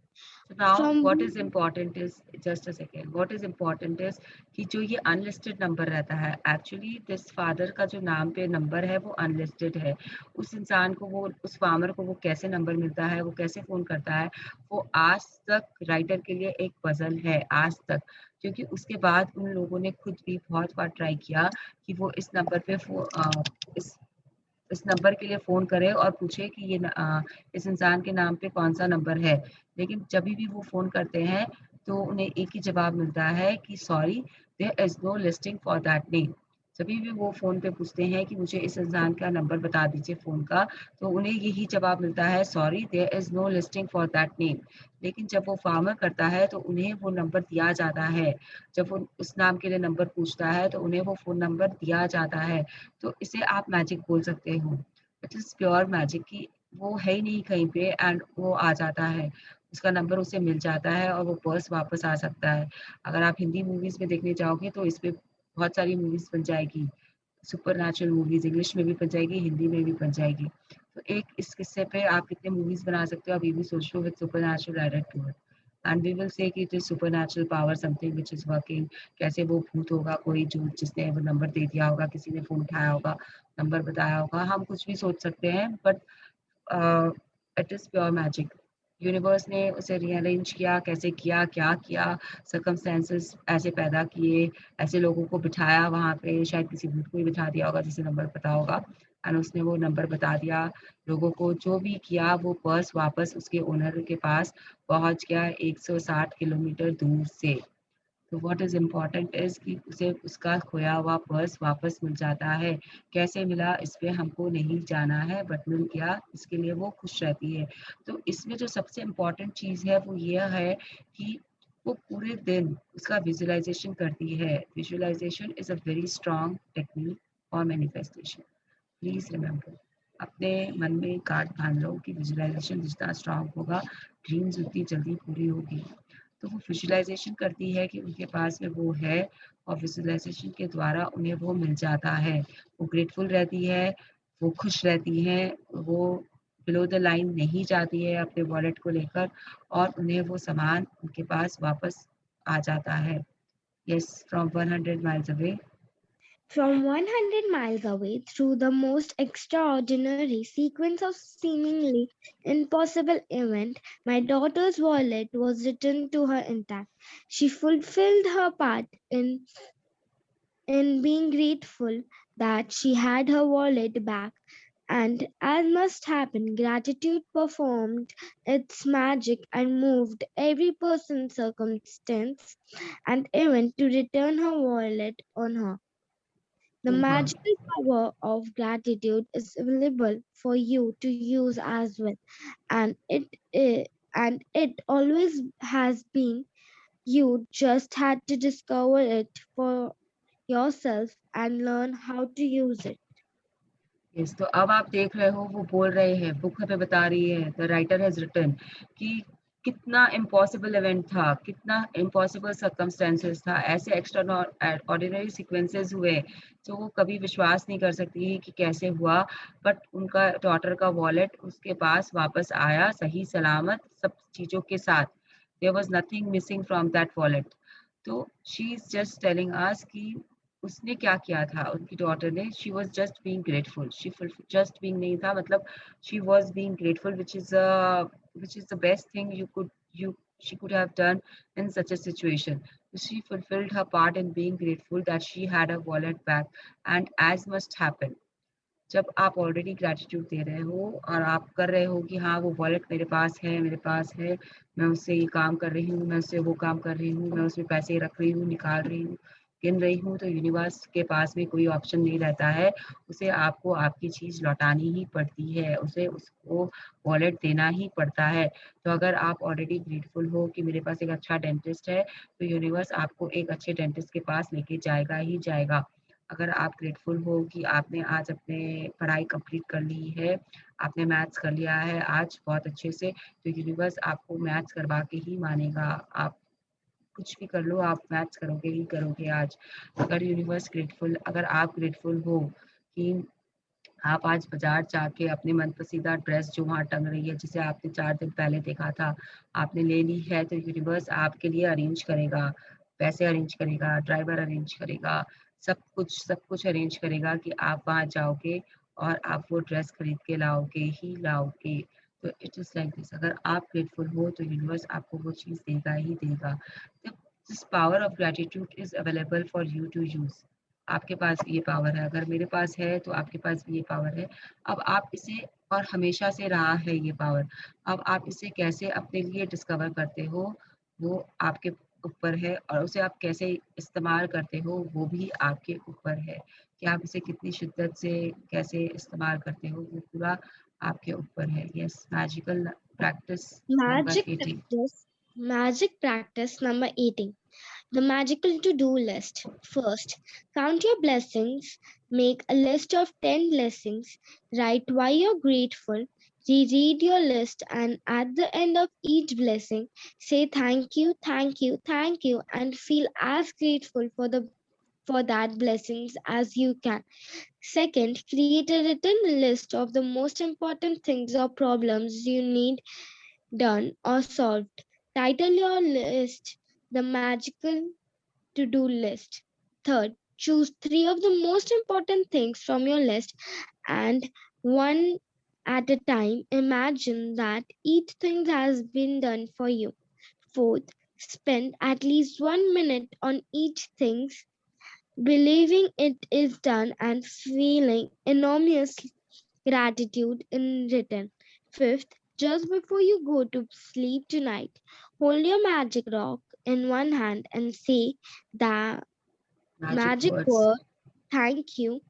So now what is From important is, just a second, what is important is कि जो ये अनलिस्टेड नंबर रहता है, एक्चुअली दिस फादर का जो नाम पे नंबर है वो अनलिस्टेड है। उस इंसान को, वो उस फार्मर को वो कैसे नंबर मिलता है, वो कैसे फ़ोन करता है, वो आज तक राइटर के लिए एक पज़ल है, आज तक। क्योंकि उसके बाद उन लोगों ने खुद भी बहुत बार ट्राई किया कि वो इस नंबर पे इस नंबर के लिए फ़ोन करें और पूछे कि इस इंसान के नाम पे कौन-सा नंबर है। लेकिन जभी भी वो फ़ोन करते हैं, तो उन्हें एक ही जवाब मिलता है कि sorry, there is no listing for that name. जभी भी वो फ़ोन पे पूछते हैं कि मुझे इस इंसान का नंबर बता दीजिए फ़ोन का, तो उन्हें यही जवाब मिलता है, sorry, there is no listing for that name. लेकिन जब वो फार्मर करता है, तो उन्हें वो नंबर दिया जाता है। जब वो उस नाम के लिए नंबर पूछता है, तो उन्हें वो फ़ोन नंबर दिया जाता है। तो इसे आप मैजिक बोल सकते हो। इट इज़ प्योर मैजिक कि वो है ही नहीं कहीं पे एंड वो आ जाता है। उसका नंबर उसे मिल जाता है और वो पर्स वापस आ सकता है। अगर आप हिंदी मूवीज़ में देखने जाओगे तो इस पे बहुत सारी मूवीज़ बन जाएगी। सुपरनैचुरल मूवीज़ इंग्लिश में भी बन जाएगी, हिंदी में भी बन जाएगी। तो एक इस किस्से पे आप कितने मूवीज़ बना सकते हो, आप ये भी सोच लो, with supernatural added to it. And we will say कि it is supernatural power, something which is working. कैसे वो भूत होगा कोई जो जिसने वो नंबर दे दिया होगा, किसी ने फ़ोन उठाया होगा, नंबर बताया होगा, हम कुछ भी सोच सकते हैं, but it is pure magic. Universe ने उसे रीअरेंज किया, कैसे किया, क्या किया, सर्कमस्टेंसेस ऐसे पैदा किए, ऐसे लोगों को बिठाया वहाँ पे, शायद किसी भूत को ही बिठा दिया होगा जिसे नंबर पता होगा एंड उसने वो नंबर बता दिया लोगों को। जो भी किया, वो पर्स वापस उसके ओनर के पास पहुँच गया 160 किलोमीटर दूर से। तो व्हाट इज़ इम्पोर्टेंट इज़ कि उसे उसका खोया हुआ पर्स वापस मिल जाता है। कैसे मिला इस पे हमको नहीं जाना है, बट मिल गया, इसके लिए वो खुश रहती है। तो इसमें जो सबसे इम्पोर्टेंट चीज़ है वो ये है कि वो पूरे दिन उसका विजुअलाइज़ेशन करती है। Visualisation is a very strong technique for manifestation. Please remember, अपने मन में गांठ बाँध लो कि विजुअलाइज़ेशन जितना स्ट्रॉन्ग होगा, ड्रीम्स उतनी जल्दी पूरी होगी। तो वो विजुअलाइज़ेशन करती है कि उनके पास में वो है और विजुअलाइज़ेशन के द्वारा उन्हें वो मिल जाता है। वो ग्रेटफुल रहती है, वो खुश रहती हैं, वो बिलो द लाइन नहीं जाती है अपने वॉलेट को लेकर और उन्हें वो सामान उनके पास वापस आ जाता है। Yes, from 100 miles away. From 100 miles away, through the most extraordinary sequence of seemingly impossible event, my daughter's wallet was returned to her intact. She fulfilled her part in being grateful that she had her wallet back. And as must happen, gratitude performed its magic and moved every person, circumstance, and event to return her wallet on her. The super. magical power of gratitude is available for you to use as well, and it always has been. You just had to discover it for yourself and learn how to use it. Yes, तो अब आप देख रहे हो वो बोल रहे हैं, बुक हमें बता रही है, द राइटर हैज़ रिटन कि कितना इम्पॉसिबल इवेंट था, कितना इम्पॉसिबल सर्कमस्टेंसेस था, ऐसे ऑर्डिनरी सीक्वेंसेस हुए जो वो कभी विश्वास नहीं कर सकती कि कैसे हुआ, बट उनका डॉटर का वॉलेट उसके पास वापस आया सही सलामत सब चीज़ों के साथ। There was nothing missing from that wallet. तो she is just telling us कि उसने क्या किया था, उनकी डॉटर ने, she was just being grateful, just being नहीं था, मतलब she was being grateful, which is the best thing you she could have done in such a situation. She fulfilled her part in being grateful that she had her wallet back, and as must happen, जब आप ऑलरेडी ग्रैटिट्यूड दे रहे हो और आप कर रहे हो कि हाँ वो वॉलेट मेरे पास है, मैं उससे ये काम कर रही हूँ, मैं उससे वो काम कर रही हूँ, मैं उसमें पैसे रख रही हूँ, निकाल रही हूँ, गिन रही हूँ, तो यूनिवर्स के पास में कोई ऑप्शन नहीं रहता है, उसे आपको आपकी चीज़ लौटानी ही पड़ती है, उसे उसको वॉलेट देना ही पड़ता है। तो अगर आप ऑलरेडी ग्रेटफुल हो कि मेरे पास एक अच्छा डेंटिस्ट है, तो यूनिवर्स आपको एक अच्छे डेंटिस्ट के पास लेके जाएगा ही जाएगा। अगर आप ग्रेटफुल हो कि आपने आज अपने पढ़ाई कंप्लीट कर ली है, आपने मैथ्स कर लिया है आज बहुत अच्छे से, तो यूनिवर्स आपको मैथ्स करवा के ही मानेगा। आप कुछ भी कर लो, आप मैथ्स करोगे ही करोगे आज। अगर आप ग्रेटफुल हो कि आप आज बाज़ार जाके अपने मनपसंदीदा ड्रेस जो वहाँ टंग रही है, जिसे आपने 4 दिन पहले देखा था, आपने ले ली है, तो यूनिवर्स आपके लिए अरेंज करेगा, पैसे अरेंज करेगा, ड्राइवर अरेंज करेगा, सब कुछ अरेंज करेगा कि आप वहाँ जाओगे और आप वो ड्रेस खरीद के लाओगे ही लाओगे। तो इट इज़ लाइक दिस, अगर आप ग्रेटफुल हो, तो यूनिवर्स आपको वो चीज़ देगा ही देगा। This power of gratitude is available for you to use. आपके पास ये पावर है, अगर मेरे पास है तो आपके पास भी ये पावर है। अब आप इसे, और हमेशा से रहा है ये पावर, अब आप इसे कैसे अपने लिए डिस्कवर करते हो, वो आपके ऊपर है, और उसे आप कैसे इस्तेमाल करते हो, वो भी आपके ऊपर है कि आप इसे कितनी शिद्दत से कैसे इस्तेमाल करते हो, वो पूरा आपके ऊपर है। Yes, magical practice number Magic 18। practice. Magic practice number 18. The magical to do list. First, count your blessings. Make a list of 10 blessings. Write why you're grateful. Reread your list, and at the end of each blessing, say thank you, thank you, thank you, and feel as grateful for that blessings as you can. Second, create a written list of the most important things or problems you need done or solved. Title your list the magical to do list. Third, choose three of the most important things from your list and one at a time. Imagine that each thing has been done for you. Fourth, spend at least 1 minute on each thing, believing it is done and feeling enormous gratitude in return. Fifth, just before you go to sleep tonight, hold your magic rock in one hand and say the magic magic words. word thank you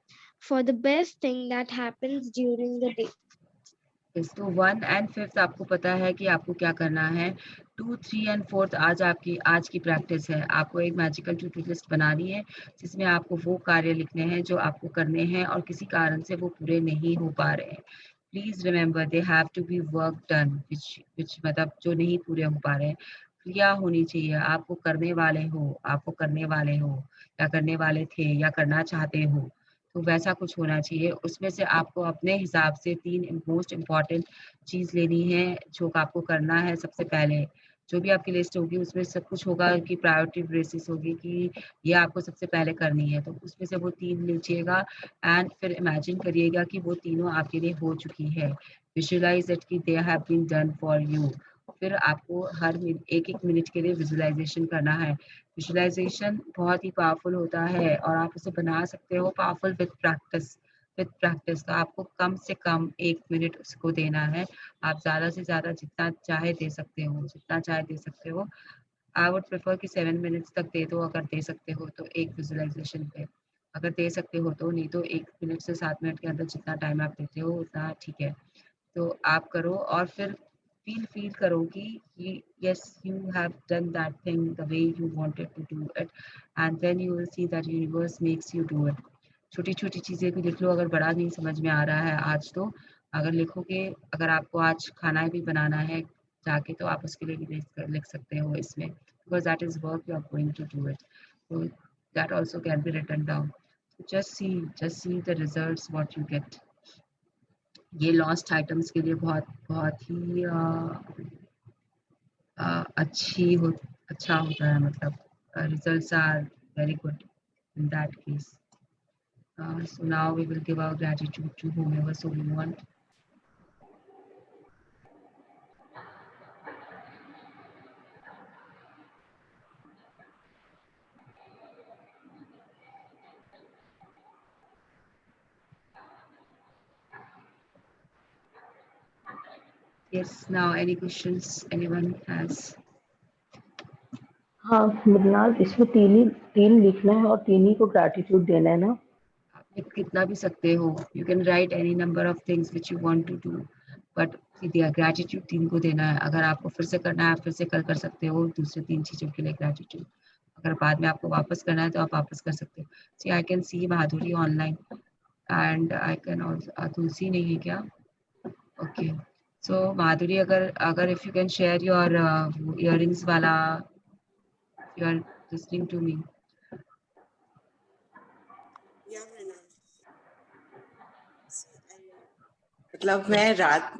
for the best thing that happens during the day. Yes, तो 1 एंड 5th आपको पता है कि आपको क्या करना है। 2, 3 एंड 4th आज की प्रैक्टिस है। आपको एक मैजिकल टू डू लिस्ट बनानी है, जिसमें आपको वो कार्य लिखने हैं जो आपको करने हैं और किसी कारण से वो पूरे नहीं हो पा रहे हैं। Please remember they have to be work done, which मतलब जो नहीं पूरे हो पा रहे हैं। क्रिया होनी चाहिए, आपको करने वाले हो या करने वाले थे या करना चाहते हो। तो वैसा कुछ होना चाहिए। उसमें से आपको अपने हिसाब से 3 मोस्ट इम्पोर्टेंट चीज़ लेनी है, जो आपको करना है सबसे पहले। जो भी आपकी लिस्ट होगी उसमें सब कुछ होगा कि प्रायोरिटी बेसिस होगी कि ये आपको सबसे पहले करनी है, तो उसमें से वो 3 लीजिएगा एंड फिर इमेजिन करिएगा कि वो तीनों आपके लिए हो चुकी है। विजुअलाइज इट कि they have been done for you. फिर आपको हर एक एक मिनट के लिए विजुअलाइजेशन करना है। विजुअलाइजेशन बहुत ही पावरफुल होता है और आप उसे बना सकते हो powerful with practice. With practice तो आपको कम से कम 1 मिनट उसको देना है। आप ज़्यादा से ज़्यादा जितना चाहे दे सकते हो, जितना चाहे दे सकते हो। आई वुड प्रेफर कि 7 मिनट्स तक दे दो, अगर दे सकते हो तो एक विजुअलाइजेशन पे। अगर दे सकते हो तो, नहीं तो 1 मिनट से 7 मिनट के अंदर जितना टाइम आप देते हो उतना ठीक है। तो आप करो और फिर फील करो कि yes you have done that thing the way you wanted to do it, and then you will see that universe makes you do it. छोटी-छोटी चीज़ें भी लिख लो, अगर बड़ा नहीं समझ में आ रहा है आज तो, अगर लिखोगे, अगर आपको आज खाना भी बनाना है जाके तो आप उसके लिए भी लिख सकते हो इसमें, because that is work you are going to do it. So that also can be written down. So just see the results what you get. ये लॉस्ट आइटम्स के लिए बहुत बहुत ही अच्छा होता है, मतलब results are very good in that case. So now we will give our gratitude to whomever so we want. Yes, now any questions anyone has? हाँ मृणाल, इसमें तीन लिखना है और तीन ही को ग्रैटिट्यूड देना है ना? आप लिख कितना भी सकते हो, you can write any number of things which you want to do, but दिया ग्रैटिट्यूड 3 को देना है। अगर आपको फिर से करना है, आप फिर से कल कर सकते हो दूसरे 3 चीज़ों के लिए ग्रैटिट्यूड। अगर बाद में आपको वापस करना है तो आप वापस कर सकते हो। See I can see Madhuri online and I can also, Tulsi नहीं है क्या? ओके, सो माधुरी, अगर अगर if you can share your earrings वाला, you are listening to me. मतलब मैं रात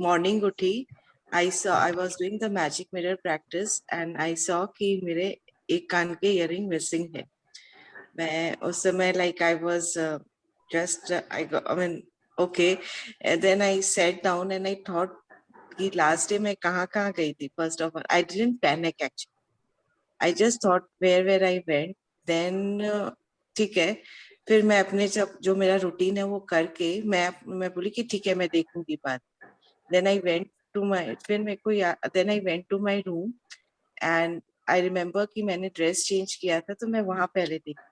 मॉर्निंग उठी, I was doing the magic mirror practice and I saw कि मेरे एक कान के इयरिंग मिसिंग है। मैं उस समय like I was just I mean okay, then I set down and I thought कि लास्ट डे मैं कहाँ कहाँ गई थी। First of all I didn't panic actually, I just thought where I went. Then ठीक है, फिर मैं अपने जो मेरा रूटीन है वो करके मैं बोली कि ठीक है मैं देखूंगी बात। Then I went to my, फिर मेरे को then I went to my room and I remember कि मैंने ड्रेस चेंज किया था तो मैं वहां पहले देखी।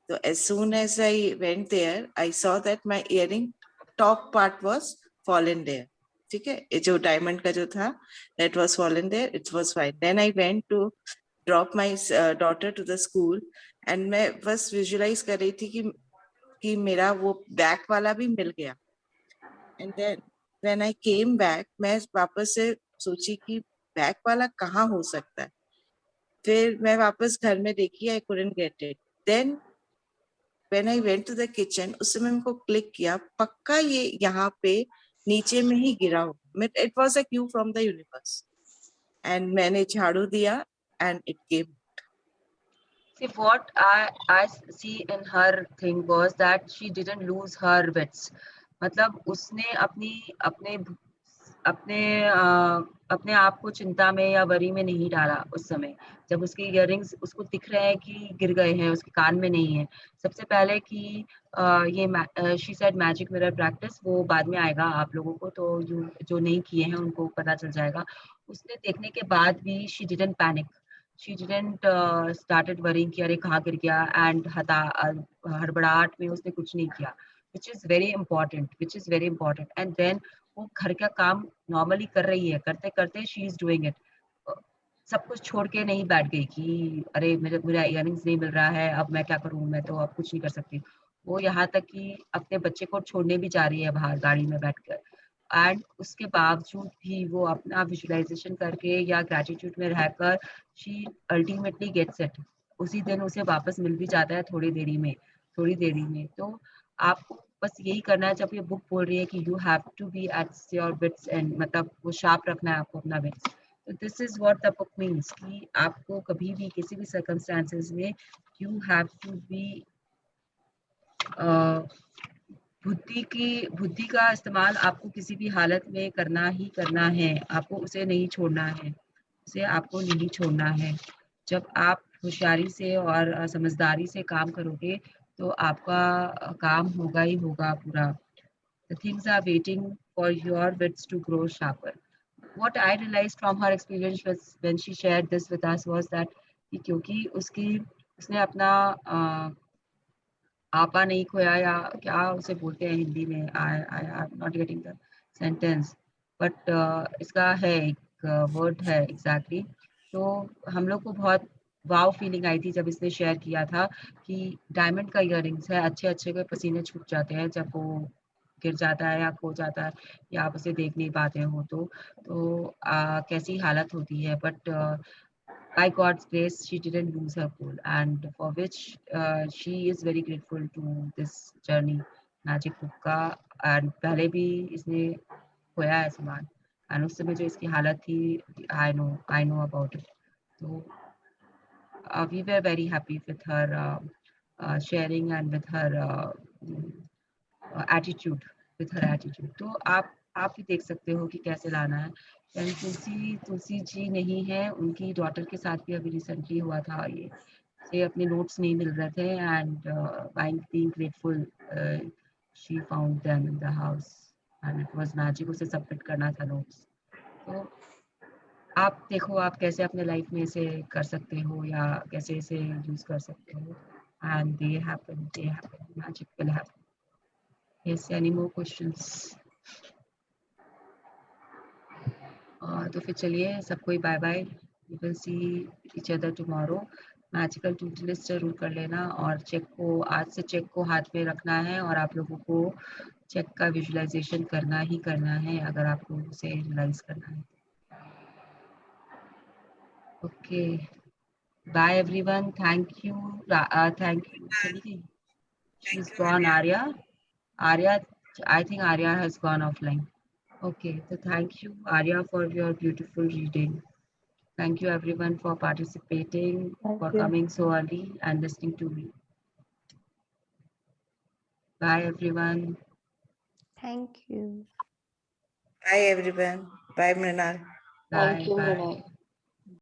तो as soon as I went there I saw that my earring top part was fallen there. ठीक है, ये जो डायमंड का जो था that was fallen there, it was fine. Then I went to drop my daughter to the school and मैं बस विजुअलाइज कर रही थी कि मेरा वो बैक वाला भी मिल गया। And then when I came back, मैं वापस से सोची कि बैक वाला कहाँ हो सकता है। फिर मैं वापस घर में देखी, I couldn't get it. Then when I went to the kitchen, उस समय मेरे को क्लिक किया, पक्का ये यहाँ पे नीचे में ही गिरा हो। It was a Q from the universe and मैंने झाड़ू दिया and it came. See, what I see in her thing was that she didn't lose her wits. मतलब उसने अपने अपने अपने आप को चिंता में या वरी में नहीं डाला उस समय, जब उसके इयररिंग्स उसको दिख रहे हैं कि गिर गए हैं, उसके कान में नहीं है। सबसे पहले कि ये she said magic mirror practice, वो बाद में आएगा आप लोगों को, तो जो नहीं किए हैं उनको पता चल जाएगा। उसने देखने के बाद भी she didn't panic, she didn't started worrying कि अरे कहाँ गिर गया, एंड हड़बड़ाहट में उसने कुछ नहीं किया, which is very important. And then वो घर का काम नॉर्मली कर रही है, करते करते शी इज डूइंग इट। सब कुछ छोड़ के नहीं बैठ गई कि अरे मेरा इयररिंग्स नहीं मिल रहा है, अब मैं क्या करूं, मैं तो अब कुछ नहीं कर सकती। वो यहाँ तक कि अपने बच्चे को छोड़ने भी जा रही है बाहर गाड़ी में बैठकर, एंड उसके बावजूद भी वो अपना विजुअलाइजेशन करके या ग्रेटिट्यूड में रहकर शी अल्टीमेटली गेट्स इट। उसी दिन उसे वापस मिल भी जाता है थोड़ी देरी में। तो आपको बस यही करना है, जब ये बुक बोल रही है कि you have to be at your wits end, मतलब वो शार्प रखना है आपको अपना विट्स, तो this is what the book means कि आपको कभी भी किसी भी सर्कमस्टांसेस में यू हैव टू बी बुद्धि का इस्तेमाल आपको किसी भी हालत में करना ही करना है, आपको उसे नहीं छोड़ना है, उसे आपको नहीं छोड़ना है। जब आप होशियारी से और समझदारी से काम करोगे तो आपका काम होगा ही होगा पूरा। The things are waiting for your wits to grow sharper. What I realized from her experience was when she shared this with us was that कि क्योंकि उसने अपना आपा नहीं खोया, या क्या उसे बोलते हैं हिंदी में, I I am not getting the sentence, but इसका है एक वर्ड है एग्जैक्टली। तो हम लोग को बहुत वाव फीलिंग आई थी जब इसने शेयर किया था कि डायमंड का इयररिंग्स है, अच्छे अच्छे के पसीने छूट जाते हैं जब वो गिर जाता है या खो जाता है या आप उसे देख नहीं पाते हो तो कैसी हालत होती है। But by God's grace, she didn't lose her cool, and for which she is very grateful to this journey, Magic Book का। and पहले भी इसने खोया है सामान, and उस समय जो इसकी हालत थी, I know about it. So we were very happy with her sharing and with her attitude, with her attitude. तो आप भी देख सकते हो कि कैसे लाना है। एंड तुलसी जी नहीं है, उनकी डॉटर के साथ भी अभी रिसेंटली हुआ था ये, से अपने नोट्स नहीं मिल रहे थे and being grateful she found them in the house and it was magic, उसे सबमिट करना था नोट्स। तो आप देखो आप कैसे अपने लाइफ में इसे कर सकते हो या कैसे इसे यूज कर सकते हो, and they happen, magic will happen. Yes, any more questions? तो फिर चलिए सबको ही bye bye, we will see each other tomorrow. Magical to do list जरूर कर लेना और चेक को आज से चेक को हाथ में रखना है और आप लोगों को चेक का विजुअलाइजेशन करना ही करना है अगर आपको उसे रियलाइज करना है। Okay, bye everyone, thank you. Thank you, चली गई, she is gone. Arya, I think Arya has gone offline. Okay, so thank you, Arya, for your beautiful reading. Thank you, everyone, for participating, for thank you. coming so early and listening to me. Bye, everyone. Thank you. Bye everyone. Bye Mrinal. Thank Bye, you bye. Mrinal.